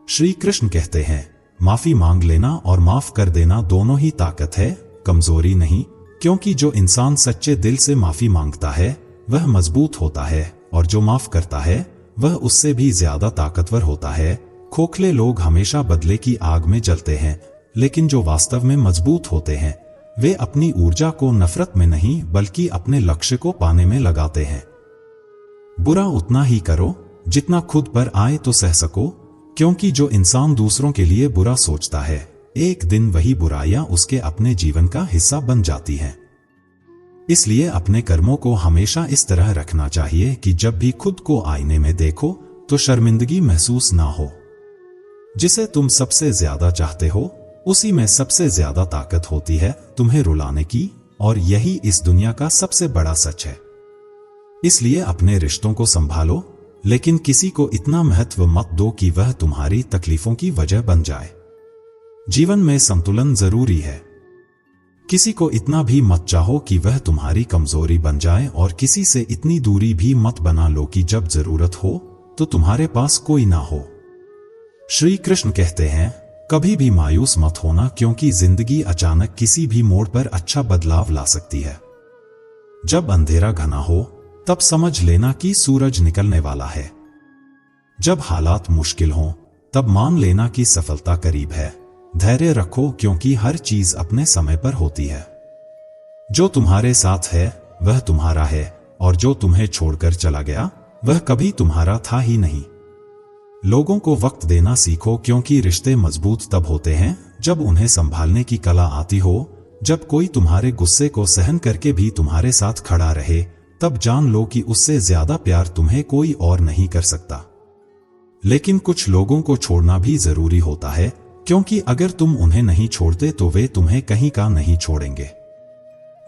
श्री कृष्ण कहते हैं माफी मांग लेना और माफ कर देना दोनों ही ताकत है, कमजोरी नहीं, क्योंकि जो इंसान सच्चे दिल से माफी मांगता है वह मजबूत होता है और जो माफ करता है वह उससे भी ज्यादा ताकतवर होता है। खोखले लोग हमेशा बदले की आग में जलते हैं, लेकिन जो वास्तव में मजबूत होते हैं वे अपनी ऊर्जा को नफरत में नहीं बल्कि अपने लक्ष्य को पाने में लगाते हैं। बुरा उतना ही करो जितना खुद पर आए तो सह सको, क्योंकि जो इंसान दूसरों के लिए बुरा सोचता है एक दिन वही बुराइयां उसके अपने जीवन का हिस्सा बन जाती हैं। इसलिए अपने कर्मों को हमेशा इस तरह रखना चाहिए कि जब भी खुद को आईने में देखो तो शर्मिंदगी महसूस ना हो। जिसे तुम सबसे ज्यादा चाहते हो उसी में सबसे ज्यादा ताकत होती है तुम्हें रुलाने की, और यही इस दुनिया का सबसे बड़ा सच है। इसलिए अपने रिश्तों को संभालो, लेकिन किसी को इतना महत्व मत दो कि वह तुम्हारी तकलीफों की वजह बन जाए। जीवन में संतुलन जरूरी है। किसी को इतना भी मत चाहो कि वह तुम्हारी कमजोरी बन जाए, और किसी से इतनी दूरी भी मत बना लो कि जब जरूरत हो तो तुम्हारे पास कोई ना हो। श्री कृष्ण कहते हैं कभी भी मायूस मत होना, क्योंकि जिंदगी अचानक किसी भी मोड़ पर अच्छा बदलाव ला सकती है। जब अंधेरा घना हो तब समझ लेना कि सूरज निकलने वाला है। जब हालात मुश्किल हों तब मान लेना कि सफलता करीब है। धैर्य रखो, क्योंकि हर चीज अपने समय पर होती है। जो तुम्हारे साथ है वह तुम्हारा है, और जो तुम्हें छोड़कर चला गया वह कभी तुम्हारा था ही नहीं। लोगों को वक्त देना सीखो, क्योंकि रिश्ते मजबूत तब होते हैं जब उन्हें संभालने की कला आती हो। जब कोई तुम्हारे गुस्से को सहन करके भी तुम्हारे साथ खड़ा रहे तब जान लो कि उससे ज्यादा प्यार तुम्हें कोई और नहीं कर सकता। लेकिन कुछ लोगों को छोड़ना भी जरूरी होता है, क्योंकि अगर तुम उन्हें नहीं छोड़ते तो वे तुम्हें कहीं का नहीं छोड़ेंगे।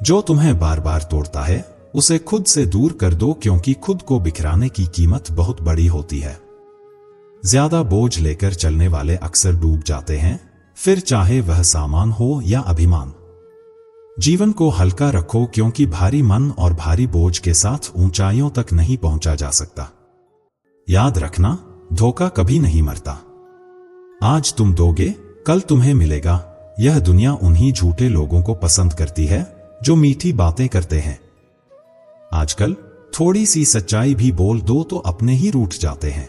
जो तुम्हें बार बार तोड़ता है उसे खुद से दूर कर दो, क्योंकि खुद को बिखराने की कीमत बहुत बड़ी होती है। ज्यादा बोझ लेकर चलने वाले अक्सर डूब जाते हैं, फिर चाहे वह सामान हो या अभिमान। जीवन को हल्का रखो, क्योंकि भारी मन और भारी बोझ के साथ ऊंचाइयों तक नहीं पहुंचा जा सकता। याद रखना, धोखा कभी नहीं मरता। आज तुम दोगे कल तुम्हें मिलेगा। यह दुनिया उन्हीं झूठे लोगों को पसंद करती है जो मीठी बातें करते हैं। आजकल थोड़ी सी सच्चाई भी बोल दो तो अपने ही रूठ जाते हैं।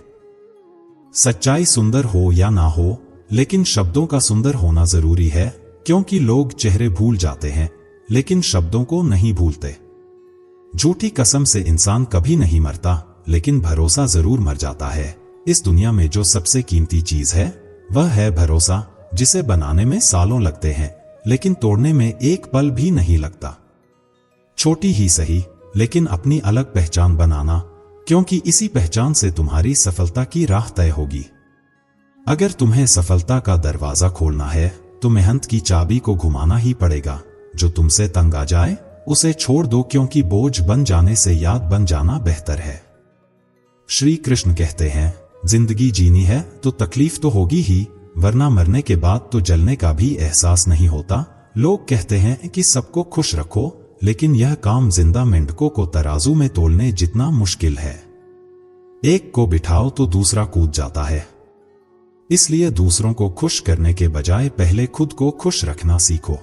सच्चाई सुंदर हो या ना हो, लेकिन शब्दों का सुंदर होना जरूरी है, क्योंकि लोग चेहरे भूल जाते हैं लेकिन शब्दों को नहीं भूलते। झूठी कसम से इंसान कभी नहीं मरता, लेकिन भरोसा जरूर मर जाता है। इस दुनिया में जो सबसे कीमती चीज है वह है भरोसा, जिसे बनाने में सालों लगते हैं लेकिन तोड़ने में एक पल भी नहीं लगता। छोटी ही सही, लेकिन अपनी अलग पहचान बनाना, क्योंकि इसी पहचान से तुम्हारी सफलता की राह तय होगी। अगर तुम्हें सफलता का दरवाजा खोलना है तो मेहनत की चाबी को घुमाना ही पड़ेगा। जो तुमसे तंग आ जाए उसे छोड़ दो, क्योंकि बोझ बन जाने से याद बन जाना बेहतर है। श्री कृष्ण कहते हैं जिंदगी जीनी है तो तकलीफ तो होगी ही, वरना मरने के बाद तो जलने का भी एहसास नहीं होता। लोग कहते हैं कि सबको खुश रखो, लेकिन यह काम जिंदा मेंढकों को तराजू में तोलने जितना मुश्किल है। एक को बिठाओ तो दूसरा कूद जाता है। इसलिए दूसरों को खुश करने के बजाय पहले खुद को खुश रखना सीखो।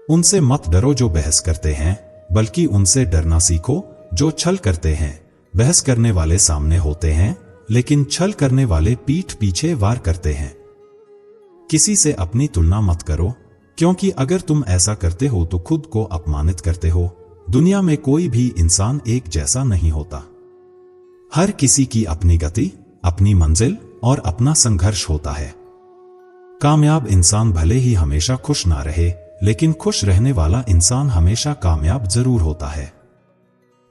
उनसे मत डरो जो बहस करते हैं, बल्कि उनसे डरना सीखो जो छल करते हैं। बहस करने वाले सामने होते हैं, लेकिन छल करने वाले पीठ पीछे वार करते हैं। किसी से अपनी तुलना मत करो, क्योंकि अगर तुम ऐसा करते हो तो खुद को अपमानित करते हो। दुनिया में कोई भी इंसान एक जैसा नहीं होता। हर किसी की अपनी गति, अपनी मंजिल और अपना संघर्ष होता है। कामयाब इंसान भले ही हमेशा खुश ना रहे, लेकिन खुश रहने वाला इंसान हमेशा कामयाब जरूर होता है।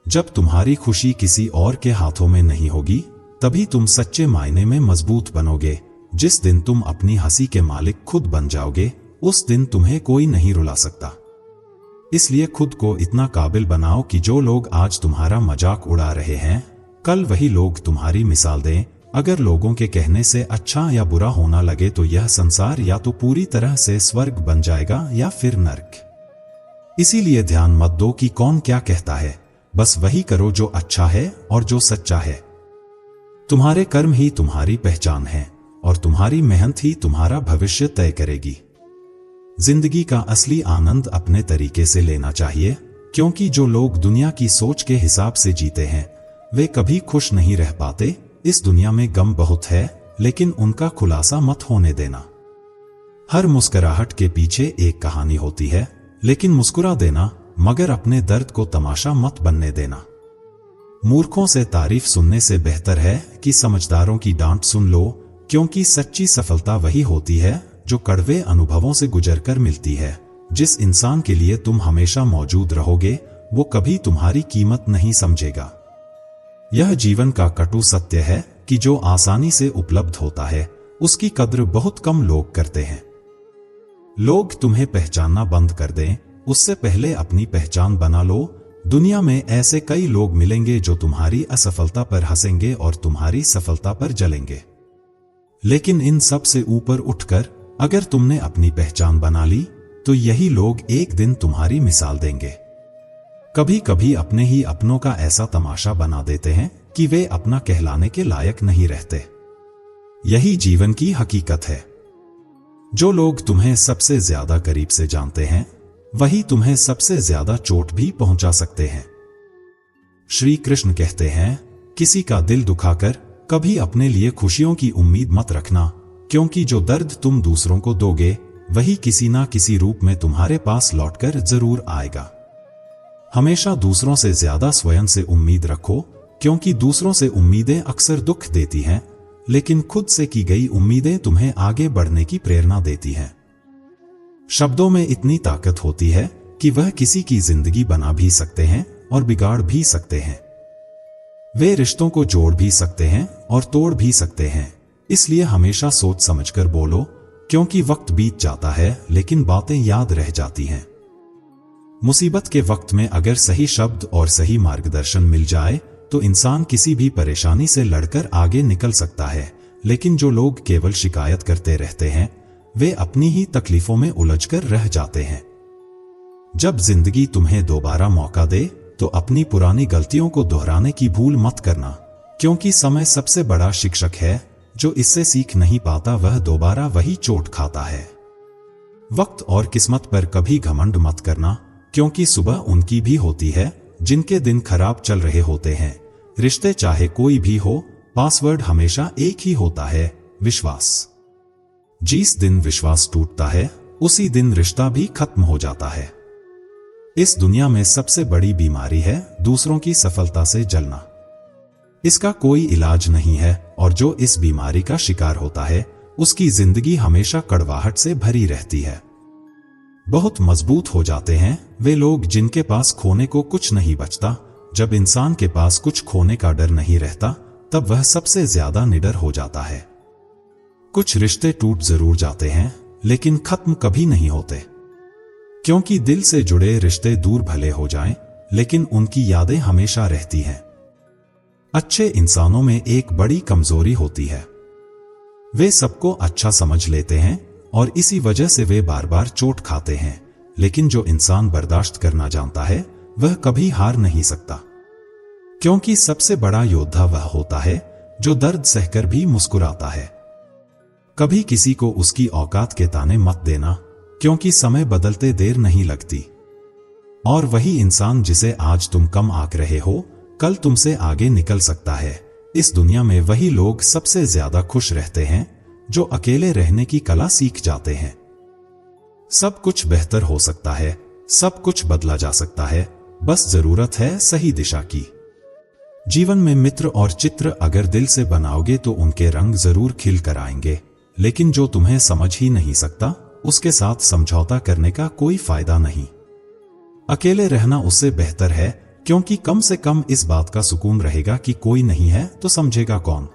जब तुम्हारी खुशी किसी और के हाथों में नहीं होगी तभी तुम सच्चे मायने में मजबूत बनोगे। जिस दिन तुम अपनी हंसी के मालिक खुद बन जाओगे, उस दिन तुम्हें कोई नहीं रुला सकता। इसलिए खुद को इतना काबिल बनाओ कि जो लोग आज तुम्हारा मजाक उड़ा रहे हैं, कल वही लोग तुम्हारी मिसाल दें। अगर लोगों के कहने से अच्छा या बुरा होना लगे तो यह संसार या तो पूरी तरह से स्वर्ग बन जाएगा या फिर नर्क। इसीलिए ध्यान मत दो कि कौन क्या कहता है, बस वही करो जो अच्छा है और जो सच्चा है। तुम्हारे कर्म ही तुम्हारी पहचान है और तुम्हारी मेहनत ही तुम्हारा भविष्य तय करेगी। जिंदगी का असली आनंद अपने तरीके से लेना चाहिए, क्योंकि जो लोग दुनिया की सोच के हिसाब से जीते हैं वे कभी खुश नहीं रह पाते। इस दुनिया में गम बहुत है, लेकिन उनका खुलासा मत होने देना। हर मुस्कुराहट के पीछे एक कहानी होती है, लेकिन मुस्कुरा देना, मगर अपने दर्द को तमाशा मत बनने देना। मूर्खों से तारीफ सुनने से बेहतर है कि समझदारों की डांट सुन लो, क्योंकि सच्ची सफलता वही होती है जो कड़वे अनुभवों से गुजरकर मिलती है। जिस इंसान के लिए तुम हमेशा मौजूद रहोगे, वो कभी तुम्हारी कीमत नहीं समझेगा। यह जीवन का कटु सत्य है कि जो आसानी से उपलब्ध होता है, उसकी कद्र बहुत कम लोग करते हैं। लोग तुम्हें पहचानना बंद कर दें, उससे पहले अपनी पहचान बना लो। दुनिया में ऐसे कई लोग मिलेंगे जो तुम्हारी असफलता पर हंसेंगे और तुम्हारी सफलता पर जलेंगे, लेकिन इन सब से ऊपर उठकर अगर तुमने अपनी पहचान बना ली तो यही लोग एक दिन तुम्हारी मिसाल देंगे। कभी कभी अपने ही अपनों का ऐसा तमाशा बना देते हैं कि वे अपना कहलाने के लायक नहीं रहते। यही जीवन की हकीकत है। जो लोग तुम्हें सबसे ज्यादा करीब से जानते हैं, वही तुम्हें सबसे ज्यादा चोट भी पहुंचा सकते हैं। श्री कृष्ण कहते हैं, किसी का दिल दुखाकर कभी अपने लिए खुशियों की उम्मीद मत रखना, क्योंकि जो दर्द तुम दूसरों को दोगे वही किसी ना किसी रूप में तुम्हारे पास लौटकर जरूर आएगा। हमेशा दूसरों से ज्यादा स्वयं से उम्मीद रखो, क्योंकि दूसरों से उम्मीदें अक्सर दुख देती हैं, लेकिन खुद से की गई उम्मीदें तुम्हें आगे बढ़ने की प्रेरणा देती हैं। शब्दों में इतनी ताकत होती है कि वह किसी की जिंदगी बना भी सकते हैं और बिगाड़ भी सकते हैं। वे रिश्तों को जोड़ भी सकते हैं और तोड़ भी सकते हैं। इसलिए हमेशा सोच समझकर बोलो, क्योंकि वक्त बीत जाता है लेकिन बातें याद रह जाती हैं। मुसीबत के वक्त में अगर सही शब्द और सही मार्गदर्शन मिल जाए तो इंसान किसी भी परेशानी से लड़कर आगे निकल सकता है, लेकिन जो लोग केवल शिकायत करते रहते हैं वे अपनी ही तकलीफों में उलझकर रह जाते हैं। जब जिंदगी तुम्हें दोबारा मौका दे तो अपनी पुरानी गलतियों को दोहराने की भूल मत करना, क्योंकि समय सबसे बड़ा शिक्षक है। जो इससे सीख नहीं पाता वह दोबारा वही चोट खाता है। वक्त और किस्मत पर कभी घमंड मत करना, क्योंकि सुबह उनकी भी होती है जिनके दिन खराब चल रहे होते हैं। रिश्ते चाहे कोई भी हो, पासवर्ड हमेशा एक ही होता है, विश्वास। जिस दिन विश्वास टूटता है उसी दिन रिश्ता भी खत्म हो जाता है। इस दुनिया में सबसे बड़ी बीमारी है दूसरों की सफलता से जलना। इसका कोई इलाज नहीं है और जो इस बीमारी का शिकार होता है उसकी जिंदगी हमेशा कड़वाहट से भरी रहती है। बहुत मजबूत हो जाते हैं वे लोग जिनके पास खोने को कुछ नहीं बचता। जब इंसान के पास कुछ खोने का डर नहीं रहता तब वह सबसे ज्यादा निडर हो जाता है। कुछ रिश्ते टूट जरूर जाते हैं लेकिन खत्म कभी नहीं होते, क्योंकि दिल से जुड़े रिश्ते दूर भले हो जाएं, लेकिन उनकी यादें हमेशा रहती हैं। अच्छे इंसानों में एक बड़ी कमजोरी होती है, वे सबको अच्छा समझ लेते हैं और इसी वजह से वे बार बार चोट खाते हैं। लेकिन जो इंसान बर्दाश्त करना जानता है वह कभी हार नहीं सकता, क्योंकि सबसे बड़ा योद्धा वह होता है जो दर्द सहकर भी मुस्कुराता है। कभी किसी को उसकी औकात के ताने मत देना, क्योंकि समय बदलते देर नहीं लगती। और वही इंसान जिसे आज तुम कम आंक रहे हो कल तुमसे आगे निकल सकता है। इस दुनिया में वही लोग सबसे ज्यादा खुश रहते हैं जो अकेले रहने की कला सीख जाते हैं। सब कुछ बेहतर हो सकता है, सब कुछ बदला जा सकता है, बस जरूरत है सही दिशा की। जीवन में मित्र और चित्र अगर दिल से बनाओगे तो उनके रंग जरूर खिल कर आएंगे, लेकिन जो तुम्हें समझ ही नहीं सकता उसके साथ समझौता करने का कोई फायदा नहीं। अकेले रहना उससे बेहतर है, क्योंकि कम से कम इस बात का सुकून रहेगा कि कोई नहीं है तो समझेगा कौन।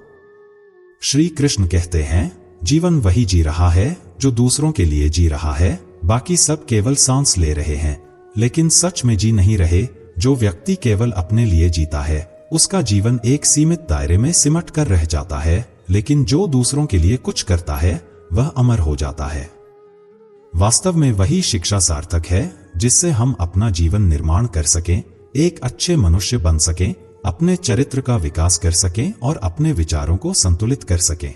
श्री कृष्ण कहते हैं, जीवन वही जी रहा है जो दूसरों के लिए जी रहा है, बाकी सब केवल सांस ले रहे हैं, लेकिन सच में जी नहीं रहे। जो व्यक्ति केवल अपने लिए जीता है, उसका जीवन एक सीमित दायरे में सिमट कर रह जाता है, लेकिन जो दूसरों के लिए कुछ करता है, वह अमर हो जाता है। वास्तव में वही शिक्षा सार्थक है जिससे हम अपना जीवन निर्माण कर सकें, एक अच्छे मनुष्य बन सकें, अपने चरित्र का विकास कर सकें और अपने विचारों को संतुलित कर सकें।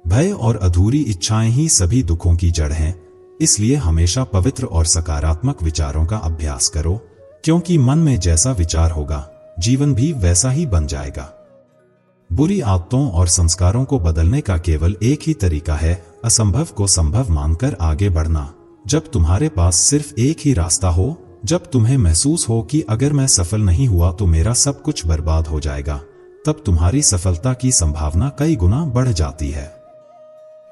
भय और अधूरी इच्छाएं ही सभी दुखों की जड़ हैं, इसलिए हमेशा पवित्र और सकारात्मक विचारों का अभ्यास करो, क्योंकि मन में जैसा विचार होगा, जीवन भी वैसा ही बन जाएगा। बुरी आदतों और संस्कारों को बदलने का केवल एक ही तरीका है, असंभव को संभव मानकर आगे बढ़ना। जब तुम्हारे पास सिर्फ एक ही रास्ता हो, जब तुम्हें महसूस हो कि अगर मैं सफल नहीं हुआ तो मेरा सब कुछ बर्बाद हो जाएगा, तब तुम्हारी सफलता की संभावना कई गुना बढ़ जाती है।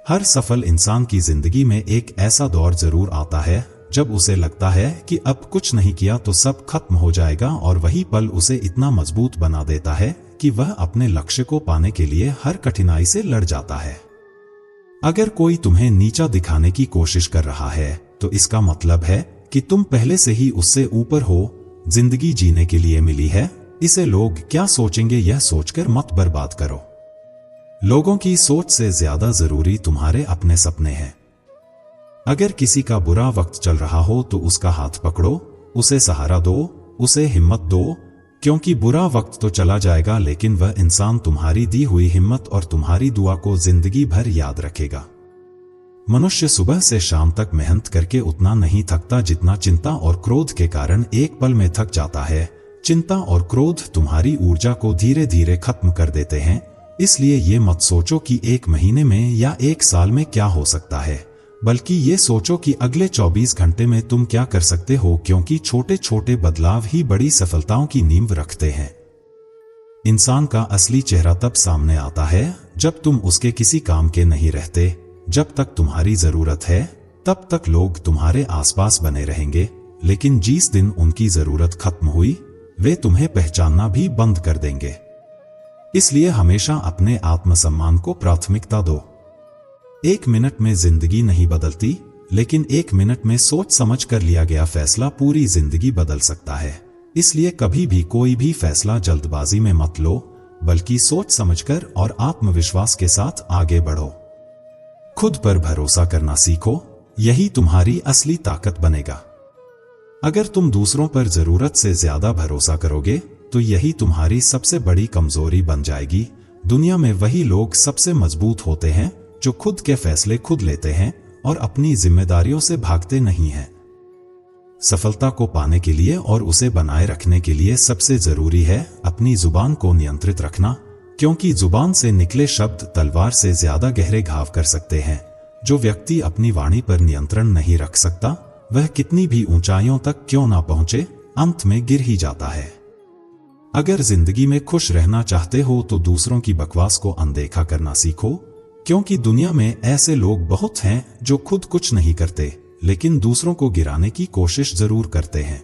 हर सफल इंसान की जिंदगी में एक ऐसा दौर जरूर आता है जब उसे लगता है कि अब कुछ नहीं किया तो सब खत्म हो जाएगा, और वही पल उसे इतना मजबूत बना देता है कि वह अपने लक्ष्य को पाने के लिए हर कठिनाई से लड़ जाता है। अगर कोई तुम्हें नीचा दिखाने की कोशिश कर रहा है, तो इसका मतलब है कि तुम पहले से ही उससे ऊपर हो। जिंदगी जीने के लिए मिली है, इसे लोग क्या सोचेंगे यह सोचकर मत बर्बाद करो। लोगों की सोच से ज्यादा जरूरी तुम्हारे अपने सपने हैं। अगर किसी का बुरा वक्त चल रहा हो तो उसका हाथ पकड़ो, उसे सहारा दो, उसे हिम्मत दो, क्योंकि बुरा वक्त तो चला जाएगा, लेकिन वह इंसान तुम्हारी दी हुई हिम्मत और तुम्हारी दुआ को जिंदगी भर याद रखेगा। मनुष्य सुबह से शाम तक मेहनत करके उतना नहीं थकता जितना चिंता और क्रोध के कारण एक पल में थक जाता है। चिंता और क्रोध तुम्हारी ऊर्जा को धीरे धीरे खत्म कर देते हैं, इसलिए ये मत सोचो कि एक महीने में या एक साल में क्या हो सकता है, बल्कि ये सोचो कि अगले 24 घंटे में तुम क्या कर सकते हो, क्योंकि छोटे छोटे बदलाव ही बड़ी सफलताओं की नींव रखते हैं। इंसान का असली चेहरा तब सामने आता है जब तुम उसके किसी काम के नहीं रहते। जब तक तुम्हारी जरूरत है तब तक लोग तुम्हारे आसपास बने रहेंगे, लेकिन जिस दिन उनकी जरूरत खत्म हुई, वे तुम्हें पहचानना भी बंद कर देंगे। इसलिए हमेशा अपने आत्मसम्मान को प्राथमिकता दो। 1 मिनट में जिंदगी नहीं बदलती, लेकिन 1 मिनट में सोच समझ कर लिया गया फैसला पूरी जिंदगी बदल सकता है। इसलिए कभी भी कोई भी फैसला जल्दबाजी में मत लो, बल्कि सोच समझकर और आत्मविश्वास के साथ आगे बढ़ो। खुद पर भरोसा करना सीखो, यही तुम्हारी असली ताकत बनेगा। अगर तुम दूसरों पर जरूरत से ज्यादा भरोसा करोगे तो यही तुम्हारी सबसे बड़ी कमजोरी बन जाएगी। दुनिया में वही लोग सबसे मजबूत होते हैं जो खुद के फैसले खुद लेते हैं और अपनी जिम्मेदारियों से भागते नहीं हैं। सफलता को पाने के लिए और उसे बनाए रखने के लिए सबसे जरूरी है अपनी जुबान को नियंत्रित रखना, क्योंकि जुबान से निकले शब्द तलवार से ज्यादा गहरे घाव कर सकते हैं। जो व्यक्ति अपनी वाणी पर नियंत्रण नहीं रख सकता, वह कितनी भी ऊंचाइयों तक क्यों ना पहुंचे, अंत में गिर ही जाता है। अगर जिंदगी में खुश रहना चाहते हो तो दूसरों की बकवास को अनदेखा करना सीखो, क्योंकि दुनिया में ऐसे लोग बहुत हैं जो खुद कुछ नहीं करते, लेकिन दूसरों को गिराने की कोशिश जरूर करते हैं।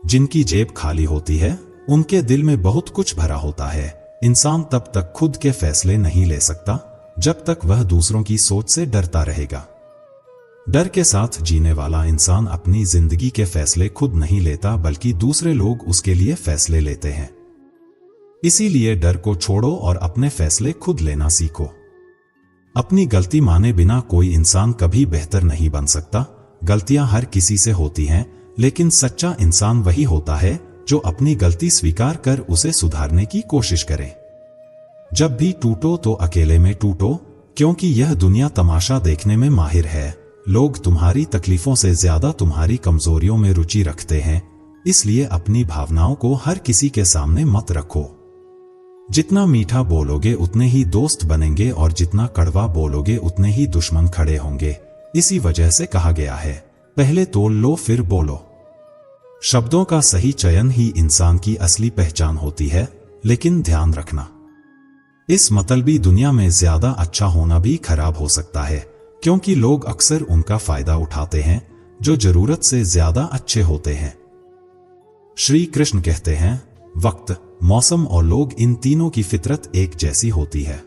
जिनकी जेब खाली होती है, उनके दिल में बहुत कुछ भरा होता है। इंसान तब तक खुद के फैसले नहीं ले सकता जब तक वह दूसरों की सोच से डरता रहेगा। डर के साथ जीने वाला इंसान अपनी जिंदगी के फैसले खुद नहीं लेता, बल्कि दूसरे लोग उसके लिए फैसले लेते हैं। इसीलिए डर को छोड़ो और अपने फैसले खुद लेना सीखो। अपनी गलती माने बिना कोई इंसान कभी बेहतर नहीं बन सकता। गलतियां हर किसी से होती हैं, लेकिन सच्चा इंसान वही होता है जो अपनी गलती स्वीकार कर उसे सुधारने की कोशिश करे। जब भी टूटो तो अकेले में टूटो, क्योंकि यह दुनिया तमाशा देखने में माहिर है। लोग तुम्हारी तकलीफों से ज्यादा तुम्हारी कमजोरियों में रुचि रखते हैं, इसलिए अपनी भावनाओं को हर किसी के सामने मत रखो। जितना मीठा बोलोगे उतने ही दोस्त बनेंगे, और जितना कड़वा बोलोगे उतने ही दुश्मन खड़े होंगे। इसी वजह से कहा गया है, पहले तोल लो फिर बोलो। शब्दों का सही चयन ही इंसान की असली पहचान होती है, लेकिन ध्यान रखना, इस मतलबी दुनिया में ज्यादा अच्छा होना भी खराब हो सकता है, क्योंकि लोग अक्सर उनका फायदा उठाते हैं जो जरूरत से ज्यादा अच्छे होते हैं। श्री कृष्ण कहते हैं, वक्त, मौसम और लोग, इन तीनों की फितरत एक जैसी होती है।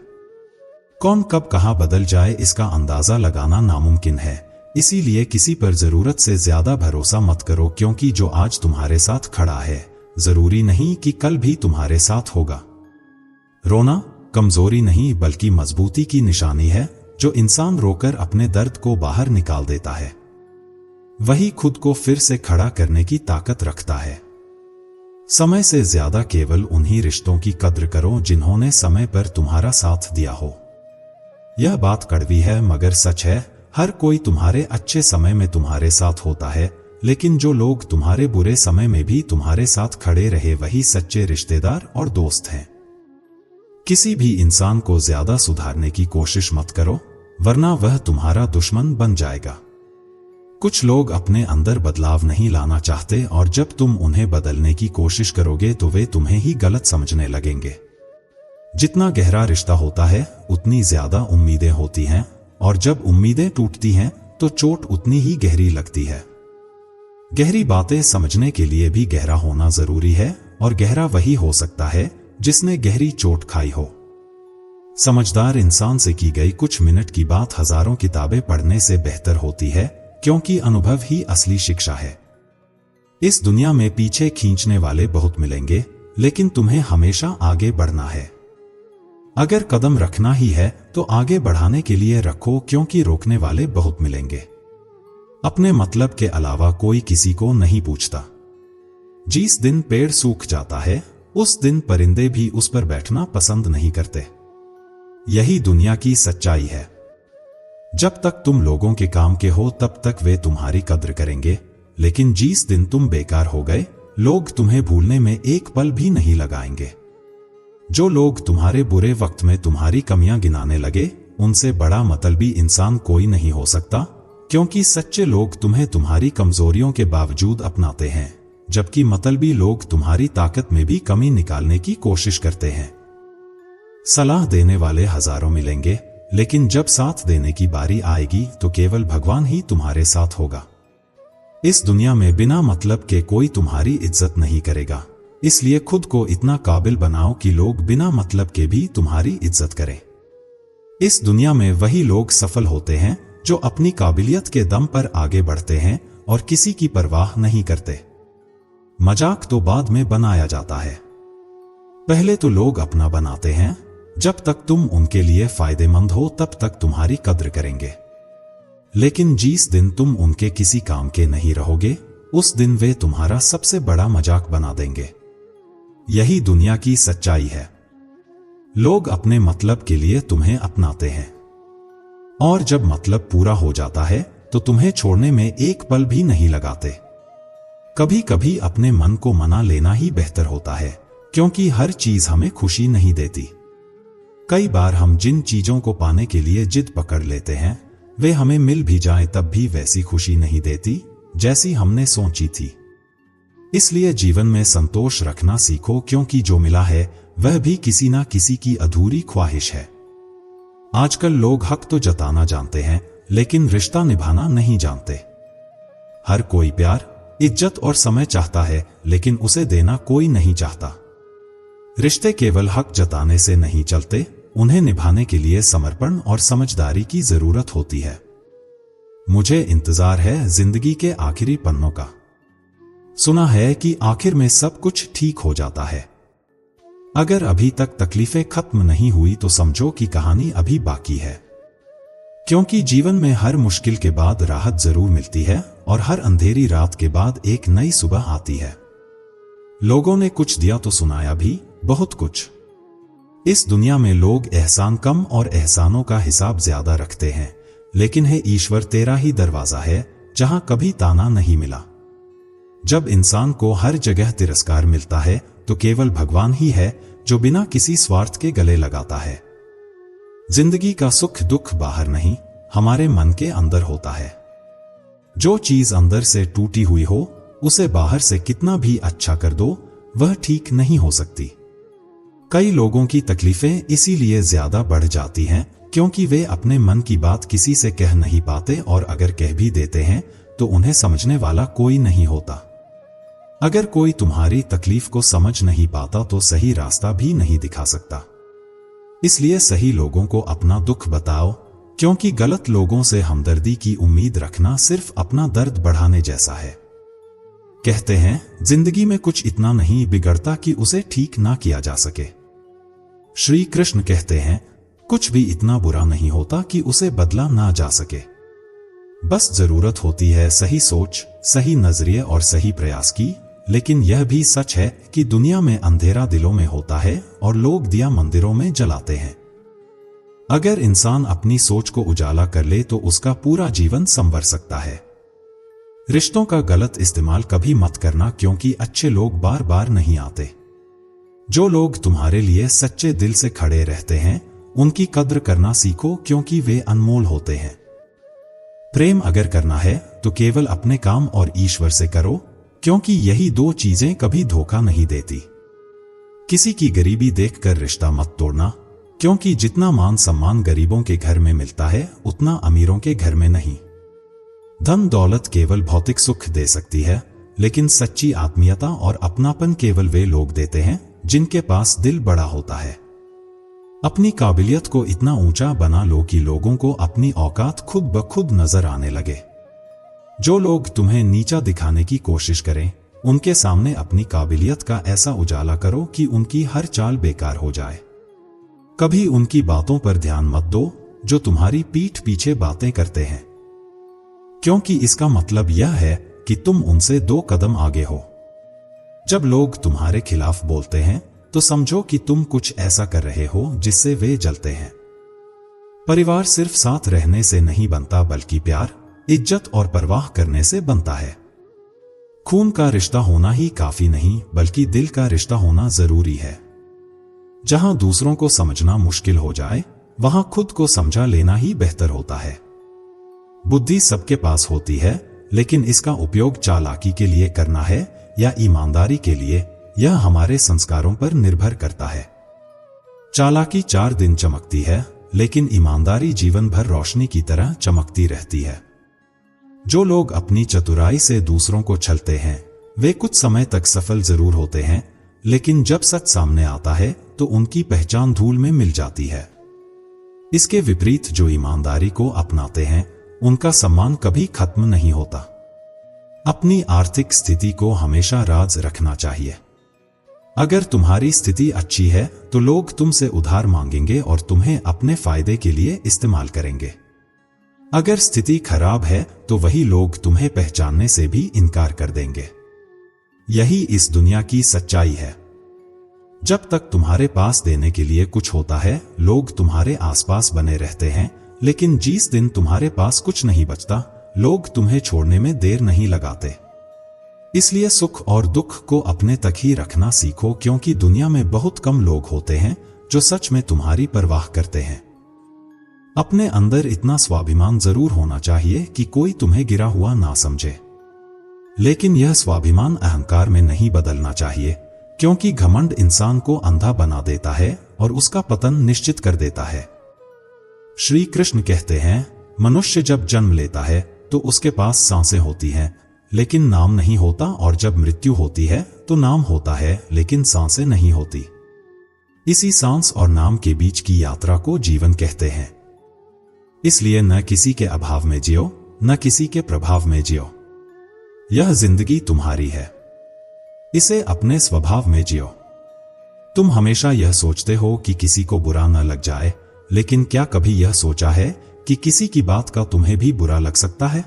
कौन कब कहाँ बदल जाए इसका अंदाजा लगाना नामुमकिन है। इसीलिए किसी पर जरूरत से ज्यादा भरोसा मत करो, क्योंकि जो आज तुम्हारे साथ खड़ा है जरूरी नहीं कि कल भी तुम्हारे साथ होगा। रोना कमजोरी नहीं बल्कि मजबूती की निशानी है। जो इंसान रोकर अपने दर्द को बाहर निकाल देता है वही खुद को फिर से खड़ा करने की ताकत रखता है। समय से ज्यादा केवल उन्हीं रिश्तों की कद्र करो जिन्होंने समय पर तुम्हारा साथ दिया हो। यह बात कड़वी है मगर सच है। हर कोई तुम्हारे अच्छे समय में तुम्हारे साथ होता है, लेकिन जो लोग तुम्हारे बुरे समय में भी तुम्हारे साथ खड़े रहे वही सच्चे रिश्तेदार और दोस्त हैं। किसी भी इंसान को ज्यादा सुधारने की कोशिश मत करो, वरना वह तुम्हारा दुश्मन बन जाएगा। कुछ लोग अपने अंदर बदलाव नहीं लाना चाहते और जब तुम उन्हें बदलने की कोशिश करोगे तो वे तुम्हें ही गलत समझने लगेंगे। जितना गहरा रिश्ता होता है उतनी ज्यादा उम्मीदें होती हैं, और जब उम्मीदें टूटती हैं तो चोट उतनी ही गहरी लगती है। गहरी बातें समझने के लिए भी गहरा होना जरूरी है, और गहरा वही हो सकता है जिसने गहरी चोट खाई हो। समझदार इंसान से की गई कुछ मिनट की बात हजारों किताबें पढ़ने से बेहतर होती है, क्योंकि अनुभव ही असली शिक्षा है। इस दुनिया में पीछे खींचने वाले बहुत मिलेंगे, लेकिन तुम्हें हमेशा आगे बढ़ना है। अगर कदम रखना ही है तो आगे बढ़ाने के लिए रखो, क्योंकि रोकने वाले बहुत मिलेंगे। अपने मतलब के अलावा कोई किसी को नहीं पूछता। जिस दिन पेड़ सूख जाता है उस दिन परिंदे भी उस पर बैठना पसंद नहीं करते। यही दुनिया की सच्चाई है। जब तक तुम लोगों के काम के हो तब तक वे तुम्हारी कद्र करेंगे, लेकिन जिस दिन तुम बेकार हो गए लोग तुम्हें भूलने में एक पल भी नहीं लगाएंगे। जो लोग तुम्हारे बुरे वक्त में तुम्हारी कमियां गिनाने लगे उनसे बड़ा मतलबी इंसान कोई नहीं हो सकता, क्योंकि सच्चे लोग तुम्हें तुम्हारी कमजोरियों के बावजूद अपनाते हैं, जबकि मतलबी लोग तुम्हारी ताकत में भी कमी निकालने की कोशिश करते हैं। सलाह देने वाले हजारों मिलेंगे, लेकिन जब साथ देने की बारी आएगी तो केवल भगवान ही तुम्हारे साथ होगा। इस दुनिया में बिना मतलब के कोई तुम्हारी इज्जत नहीं करेगा, इसलिए खुद को इतना काबिल बनाओ कि लोग बिना मतलब के भी तुम्हारी इज्जत करें। इस दुनिया में वही लोग सफल होते हैं जो अपनी काबिलियत के दम पर आगे बढ़ते हैं और किसी की परवाह नहीं करते। मजाक तो बाद में बनाया जाता है, पहले तो लोग अपना बनाते हैं। जब तक तुम उनके लिए फायदेमंद हो तब तक तुम्हारी कद्र करेंगे, लेकिन जिस दिन तुम उनके किसी काम के नहीं रहोगे उस दिन वे तुम्हारा सबसे बड़ा मजाक बना देंगे। यही दुनिया की सच्चाई है। लोग अपने मतलब के लिए तुम्हें अपनाते हैं, और जब मतलब पूरा हो जाता है तो तुम्हें छोड़ने में एक पल भी नहीं लगाते। कभी कभी अपने मन को मना लेना ही बेहतर होता है, क्योंकि हर चीज हमें खुशी नहीं देती। कई बार हम जिन चीजों को पाने के लिए जिद पकड़ लेते हैं वे हमें मिल भी जाएं तब भी वैसी खुशी नहीं देती जैसी हमने सोची थी। इसलिए जीवन में संतोष रखना सीखो, क्योंकि जो मिला है वह भी किसी ना किसी की अधूरी ख्वाहिश है। आजकल लोग हक तो जताना जानते हैं लेकिन रिश्ता निभाना नहीं जानते। हर कोई प्यार, इज्जत और समय चाहता है, लेकिन उसे देना कोई नहीं चाहता। रिश्ते केवल हक जताने से नहीं चलते, उन्हें निभाने के लिए समर्पण और समझदारी की जरूरत होती है। मुझे इंतजार है जिंदगी के आखिरी पन्नों का। सुना है कि आखिर में सब कुछ ठीक हो जाता है। अगर अभी तक तकलीफें खत्म नहीं हुई तो समझो कि कहानी अभी बाकी है, क्योंकि जीवन में हर मुश्किल के बाद राहत जरूर मिलती है और हर अंधेरी रात के बाद एक नई सुबह आती है। लोगों ने कुछ दिया तो सुनाया भी बहुत कुछ। इस दुनिया में लोग एहसान कम और एहसानों का हिसाब ज्यादा रखते हैं, लेकिन हे ईश्वर तेरा ही दरवाजा है जहां कभी ताना नहीं मिला। जब इंसान को हर जगह तिरस्कार मिलता है तो केवल भगवान ही है जो बिना किसी स्वार्थ के गले लगाता है। जिंदगी का सुख दुख बाहर नहीं, हमारे मन के अंदर होता है। जो चीज अंदर से टूटी हुई हो उसे बाहर से कितना भी अच्छा कर दो वह ठीक नहीं हो सकती। कई लोगों की तकलीफें इसीलिए ज्यादा बढ़ जाती हैं क्योंकि वे अपने मन की बात किसी से कह नहीं पाते, और अगर कह भी देते हैं तो उन्हें समझने वाला कोई नहीं होता। अगर कोई तुम्हारी तकलीफ को समझ नहीं पाता तो सही रास्ता भी नहीं दिखा सकता। इसलिए सही लोगों को अपना दुख बताओ, क्योंकि गलत लोगों से हमदर्दी की उम्मीद रखना सिर्फ अपना दर्द बढ़ाने जैसा है। कहते हैं जिंदगी में कुछ इतना नहीं बिगड़ता कि उसे ठीक ना किया जा सके। श्री कृष्ण कहते हैं कुछ भी इतना बुरा नहीं होता कि उसे बदला ना जा सके। बस जरूरत होती है सही सोच, सही नजरिए और सही प्रयास की। लेकिन यह भी सच है कि दुनिया में अंधेरा दिलों में होता है और लोग दिया मंदिरों में जलाते हैं। अगर इंसान अपनी सोच को उजाला कर ले तो उसका पूरा जीवन संवर सकता है। रिश्तों का गलत इस्तेमाल कभी मत करना, क्योंकि अच्छे लोग बार बार नहीं आते। जो लोग तुम्हारे लिए सच्चे दिल से खड़े रहते हैं उनकी कद्र करना सीखो, क्योंकि वे अनमोल होते हैं। प्रेम अगर करना है तो केवल अपने काम और ईश्वर से करो, क्योंकि यही दो चीजें कभी धोखा नहीं देती। किसी की गरीबी देखकर रिश्ता मत तोड़ना, क्योंकि जितना मान सम्मान गरीबों के घर में मिलता है उतना अमीरों के घर में नहीं। धन दौलत केवल भौतिक सुख दे सकती है, लेकिन सच्ची आत्मीयता और अपनापन केवल वे लोग देते हैं जिनके पास दिल बड़ा होता है। अपनी काबिलियत को इतना ऊंचा बना लो कि लोगों को अपनी औकात खुद ब खुद नजर आने लगे। जो लोग तुम्हें नीचा दिखाने की कोशिश करें उनके सामने अपनी काबिलियत का ऐसा उजाला करो कि उनकी हर चाल बेकार हो जाए। कभी उनकी बातों पर ध्यान मत दो जो तुम्हारी पीठ पीछे बातें करते हैं, क्योंकि इसका मतलब यह है कि तुम उनसे 2 कदम आगे हो। जब लोग तुम्हारे खिलाफ बोलते हैं तो समझो कि तुम कुछ ऐसा कर रहे हो जिससे वे जलते हैं। परिवार सिर्फ साथ रहने से नहीं बनता, बल्कि प्यार, इज्जत और परवाह करने से बनता है। खून का रिश्ता होना ही काफी नहीं, बल्कि दिल का रिश्ता होना जरूरी है। जहां दूसरों को समझना मुश्किल हो जाए वहां खुद को समझा लेना ही बेहतर होता है। बुद्धि सबके पास होती है, लेकिन इसका उपयोग चालाकी के लिए करना है या ईमानदारी के लिए, यह हमारे संस्कारों पर निर्भर करता है। चालाकी 4 दिन चमकती है, लेकिन ईमानदारी जीवन भर रोशनी की तरह चमकती रहती है। जो लोग अपनी चतुराई से दूसरों को छलते हैं वे कुछ समय तक सफल जरूर होते हैं, लेकिन जब सच सामने आता है तो उनकी पहचान धूल में मिल जाती है। इसके विपरीत जो ईमानदारी को अपनाते हैं उनका सम्मान कभी खत्म नहीं होता। अपनी आर्थिक स्थिति को हमेशा राज रखना चाहिए। अगर तुम्हारी स्थिति अच्छी है तो लोग तुमसे उधार मांगेंगे और तुम्हें अपने फायदे के लिए इस्तेमाल करेंगे। अगर स्थिति खराब है तो वही लोग तुम्हें पहचानने से भी इनकार कर देंगे। यही इस दुनिया की सच्चाई है। जब तक तुम्हारे पास देने के लिए कुछ होता है लोग तुम्हारे आसपास बने रहते हैं, लेकिन जिस दिन तुम्हारे पास कुछ नहीं बचता लोग तुम्हें छोड़ने में देर नहीं लगाते। इसलिए सुख और दुख को अपने तक ही रखना सीखो, क्योंकि दुनिया में बहुत कम लोग होते हैं जो सच में तुम्हारी परवाह करते हैं। अपने अंदर इतना स्वाभिमान जरूर होना चाहिए कि कोई तुम्हें गिरा हुआ ना समझे, लेकिन यह स्वाभिमान अहंकार में नहीं बदलना चाहिए, क्योंकि घमंड इंसान को अंधा बना देता है और उसका पतन निश्चित कर देता है। श्री कृष्ण कहते हैं मनुष्य जब जन्म लेता है तो उसके पास सांसें होती हैं लेकिन नाम नहीं होता, और जब मृत्यु होती है तो नाम होता है लेकिन सांसें नहीं होती। इसी सांस और नाम के बीच की यात्रा को जीवन कहते हैं। इसलिए न किसी के अभाव में जियो, न किसी के प्रभाव में जियो। यह जिंदगी तुम्हारी है, इसे अपने स्वभाव में जियो। तुम हमेशा यह सोचते हो कि किसी को बुरा न लग जाए, लेकिन क्या कभी यह सोचा है कि किसी की बात का तुम्हें भी बुरा लग सकता है?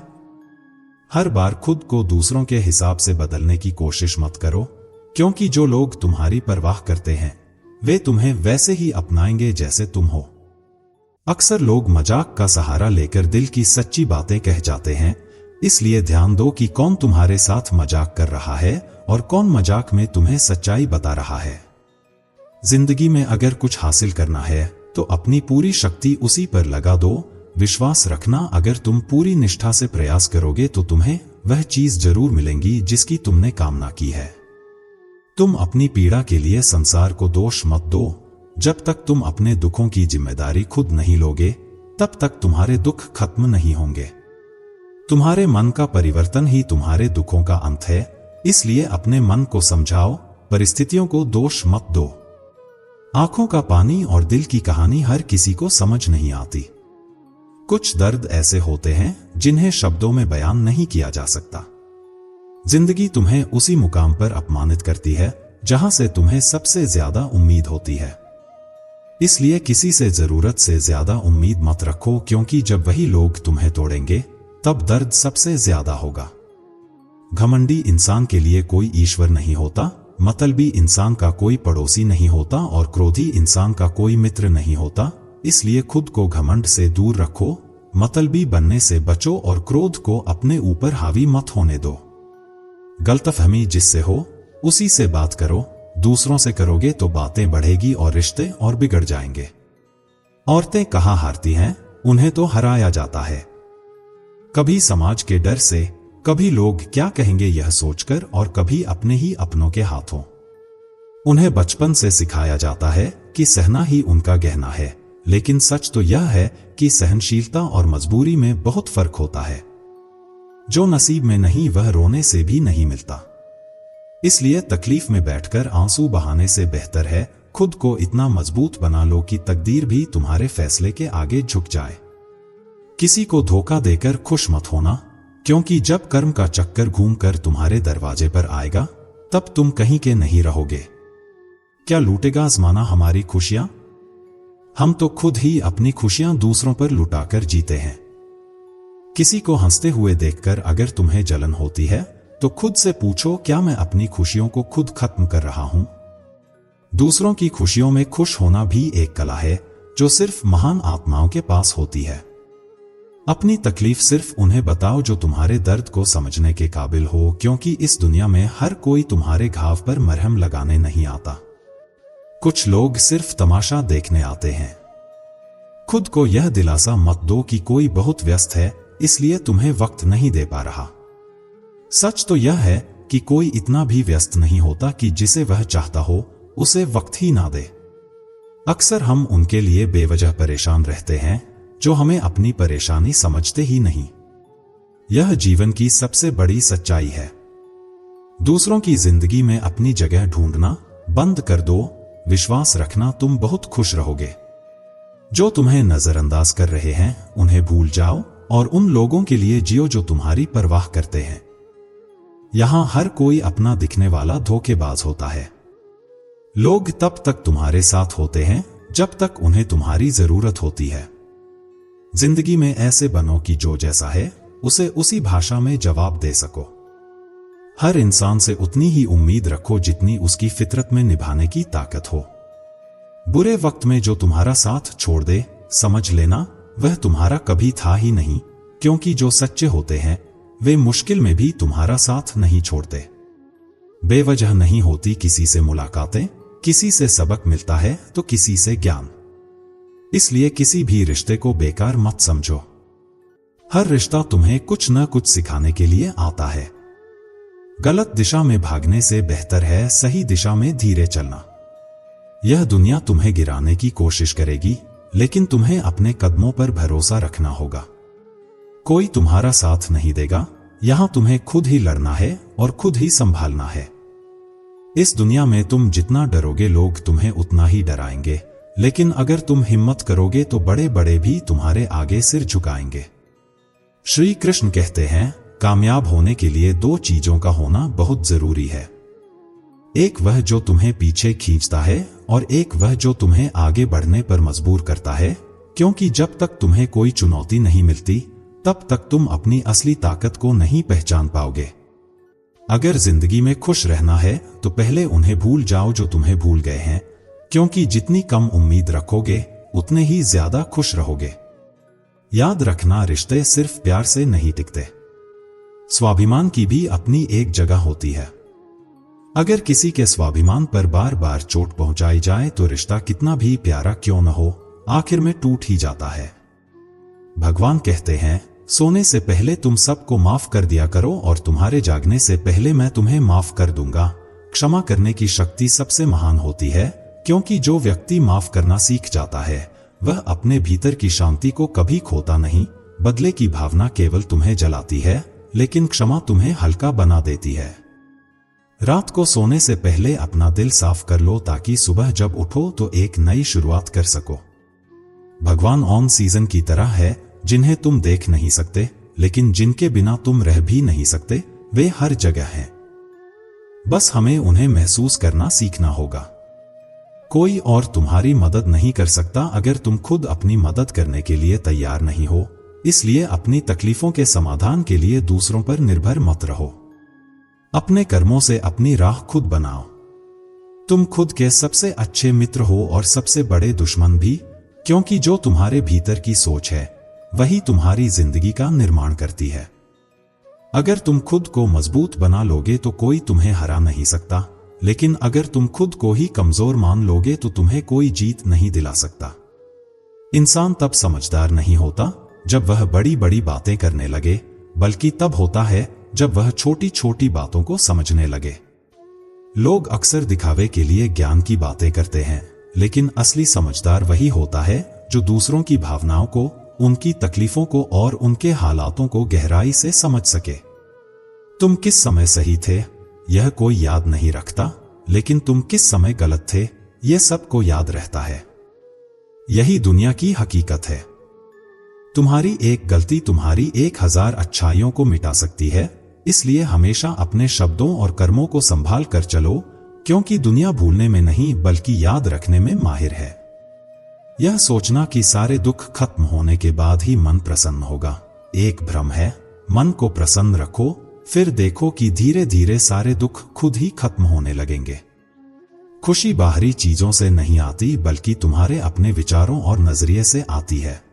हर बार खुद को दूसरों के हिसाब से बदलने की कोशिश मत करो, क्योंकि जो लोग तुम्हारी परवाह करते हैं वे तुम्हें वैसे ही अपनाएंगे जैसे तुम हो। अक्सर लोग मजाक का सहारा लेकर दिल की सच्ची बातें कह जाते हैं, इसलिए ध्यान दो कि कौन तुम्हारे साथ मजाक कर रहा है और कौन मजाक में तुम्हें सच्चाई बता रहा है। जिंदगी में अगर कुछ हासिल करना है तो अपनी पूरी शक्ति उसी पर लगा दो। विश्वास रखना, अगर तुम पूरी निष्ठा से प्रयास करोगे तो तुम्हें वह चीज जरूर मिलेंगी जिसकी तुमने कामना की है। तुम अपनी पीड़ा के लिए संसार को दोष मत दो। जब तक तुम अपने दुखों की जिम्मेदारी खुद नहीं लोगे तब तक तुम्हारे दुख खत्म नहीं होंगे। तुम्हारे मन का परिवर्तन ही तुम्हारे दुखों का अंत है, इसलिए अपने मन को समझाओ, परिस्थितियों को दोष मत दो। आंखों का पानी और दिल की कहानी हर किसी को समझ नहीं आती। कुछ दर्द ऐसे होते हैं जिन्हें शब्दों में बयान नहीं किया जा सकता। जिंदगी तुम्हें उसी मुकाम पर अपमानित करती है जहां से तुम्हें सबसे ज्यादा उम्मीद होती है। इसलिए किसी से जरूरत से ज्यादा उम्मीद मत रखो, क्योंकि जब वही लोग तुम्हें तोड़ेंगे तब दर्द सबसे ज्यादा होगा। घमंडी इंसान के लिए कोई ईश्वर नहीं होता, मतलबी इंसान का कोई पड़ोसी नहीं होता और क्रोधी इंसान का कोई मित्र नहीं होता। इसलिए खुद को घमंड से दूर रखो, मतलबी बनने से बचो और क्रोध को अपने ऊपर हावी मत होने दो। गलतफहमी जिससे हो उसी से बात करो, दूसरों से करोगे तो बातें बढ़ेगी और रिश्ते और बिगड़ जाएंगे। औरतें कहाँ हारती हैं, उन्हें तो हराया जाता है। कभी समाज के डर से, कभी लोग क्या कहेंगे यह सोचकर, और कभी अपने ही अपनों के हाथों। उन्हें बचपन से सिखाया जाता है कि सहना ही उनका गहना है, लेकिन सच तो यह है कि सहनशीलता और मजबूरी में बहुत फर्क होता है। जो नसीब में नहीं वह रोने से भी नहीं मिलता। इसलिए तकलीफ में बैठकर आंसू बहाने से बेहतर है खुद को इतना मजबूत बना लो कि तकदीर भी तुम्हारे फैसले के आगे झुक जाए। किसी को धोखा देकर खुश मत होना, क्योंकि जब कर्म का चक्कर घूमकर तुम्हारे दरवाजे पर आएगा तब तुम कहीं के नहीं रहोगे। क्या लूटेगा ज़माना हमारी खुशियां? हम तो खुद ही अपनी खुशियां दूसरों पर लुटाकर जीते हैं। किसी को हंसते हुए देखकर अगर तुम्हें जलन होती है तो खुद से पूछो, क्या मैं अपनी खुशियों को खुद खत्म कर रहा हूं? दूसरों की खुशियों में खुश होना भी एक कला है जो सिर्फ महान आत्माओं के पास होती है। अपनी तकलीफ सिर्फ उन्हें बताओ जो तुम्हारे दर्द को समझने के काबिल हो, क्योंकि इस दुनिया में हर कोई तुम्हारे घाव पर मरहम लगाने नहीं आता। कुछ लोग सिर्फ तमाशा देखने आते हैं। खुद को यह दिलासा मत दो कि कोई बहुत व्यस्त है इसलिए तुम्हें वक्त नहीं दे पा रहा। सच तो यह है कि कोई इतना भी व्यस्त नहीं होता कि जिसे वह चाहता हो उसे वक्त ही ना दे। अक्सर हम उनके लिए बेवजह परेशान रहते हैं जो हमें अपनी परेशानी समझते ही नहीं। यह जीवन की सबसे बड़ी सच्चाई है। दूसरों की जिंदगी में अपनी जगह ढूंढना बंद कर दो। विश्वास रखना तुम बहुत खुश रहोगे। जो तुम्हें नजरअंदाज कर रहे हैं उन्हें भूल जाओ और उन लोगों के लिए जियो जो तुम्हारी परवाह करते हैं। यहां हर कोई अपना दिखने वाला धोखेबाज होता है। लोग तब तक तुम्हारे साथ होते हैं जब तक उन्हें तुम्हारी जरूरत होती है। जिंदगी में ऐसे बनो कि जो जैसा है उसे उसी भाषा में जवाब दे सको। हर इंसान से उतनी ही उम्मीद रखो जितनी उसकी फितरत में निभाने की ताकत हो। बुरे वक्त में जो तुम्हारा साथ छोड़ दे, समझ लेना वह तुम्हारा कभी था ही नहीं, क्योंकि जो सच्चे होते हैं वे मुश्किल में भी तुम्हारा साथ नहीं छोड़ते। बेवजह नहीं होती किसी से मुलाकातें, किसी से सबक मिलता है तो किसी से ज्ञान। इसलिए किसी भी रिश्ते को बेकार मत समझो। हर रिश्ता तुम्हें कुछ न कुछ सिखाने के लिए आता है। गलत दिशा में भागने से बेहतर है सही दिशा में धीरे चलना। यह दुनिया तुम्हें गिराने की कोशिश करेगी, लेकिन तुम्हें अपने कदमों पर भरोसा रखना होगा। कोई तुम्हारा साथ नहीं देगा, यहां तुम्हें खुद ही लड़ना है और खुद ही संभालना है। इस दुनिया में तुम जितना डरोगे लोग तुम्हें उतना ही डराएंगे, लेकिन अगर तुम हिम्मत करोगे तो बड़े बड़े भी तुम्हारे आगे सिर झुकाएंगे। श्री कृष्ण कहते हैं, कामयाब होने के लिए दो चीजों का होना बहुत जरूरी है। एक वह जो तुम्हें पीछे खींचता है और एक वह जो तुम्हें आगे बढ़ने पर मजबूर करता है, क्योंकि जब तक तुम्हें कोई चुनौती नहीं मिलती तब तक तुम अपनी असली ताकत को नहीं पहचान पाओगे। अगर जिंदगी में खुश रहना है तो पहले उन्हें भूल जाओ जो तुम्हें भूल गए हैं, क्योंकि जितनी कम उम्मीद रखोगे उतने ही ज्यादा खुश रहोगे। याद रखना, रिश्ते सिर्फ प्यार से नहीं टिकते, स्वाभिमान की भी अपनी एक जगह होती है। अगर किसी के स्वाभिमान पर बार बार चोट पहुंचाई जाए तो रिश्ता कितना भी प्यारा क्यों न हो, आखिर में टूट ही जाता है। भगवान कहते हैं, सोने से पहले तुम सबको माफ कर दिया करो और तुम्हारे जागने से पहले मैं तुम्हें माफ कर दूंगा। क्षमा करने की शक्ति सबसे महान होती है, क्योंकि जो व्यक्ति माफ करना सीख जाता है वह अपने भीतर की शांति को कभी खोता नहीं। बदले की भावना केवल तुम्हें जलाती है, लेकिन क्षमा तुम्हें हल्का बना देती है। रात को सोने से पहले अपना दिल साफ कर लो ताकि सुबह जब उठो तो एक नई शुरुआत कर सको। भगवान ऑन सीजन की तरह है, जिन्हें तुम देख नहीं सकते लेकिन जिनके बिना तुम रह भी नहीं सकते। वे हर जगह हैं, बस हमें उन्हें महसूस करना सीखना होगा। कोई और तुम्हारी मदद नहीं कर सकता अगर तुम खुद अपनी मदद करने के लिए तैयार नहीं हो। इसलिए अपनी तकलीफों के समाधान के लिए दूसरों पर निर्भर मत रहो। अपने कर्मों से अपनी राह खुद बनाओ। तुम खुद के सबसे अच्छे मित्र हो और सबसे बड़े दुश्मन भी, क्योंकि जो तुम्हारे भीतर की सोच है वही तुम्हारी जिंदगी का निर्माण करती है। अगर तुम खुद को मजबूत बना लोगे तो कोई तुम्हें हरा नहीं सकता, लेकिन अगर तुम खुद को ही कमजोर मान लोगे तो तुम्हें कोई जीत नहीं दिला सकता। इंसान तब समझदार नहीं होता जब वह बड़ी बड़ी बातें करने लगे, बल्कि तब होता है जब वह छोटी छोटी बातों को समझने लगे। लोग अक्सर दिखावे के लिए ज्ञान की बातें करते हैं, लेकिन असली समझदार वही होता है जो दूसरों की भावनाओं को, उनकी तकलीफों को और उनके हालातों को गहराई से समझ सके। तुम किस समय सही थे यह कोई याद नहीं रखता, लेकिन तुम किस समय गलत थे यह सबको याद रहता है। यही दुनिया की हकीकत है। तुम्हारी एक गलती तुम्हारी 1000 अच्छाइयों को मिटा सकती है। इसलिए हमेशा अपने शब्दों और कर्मों को संभाल कर चलो, क्योंकि दुनिया भूलने में नहीं बल्कि याद रखने में माहिर है। यह सोचना कि सारे दुख खत्म होने के बाद ही मन प्रसन्न होगा, एक भ्रम है। मन को प्रसन्न रखो, फिर देखो कि धीरे धीरे सारे दुख खुद ही खत्म होने लगेंगे। खुशी बाहरी चीजों से नहीं आती बल्कि तुम्हारे अपने विचारों और नजरिए से आती है।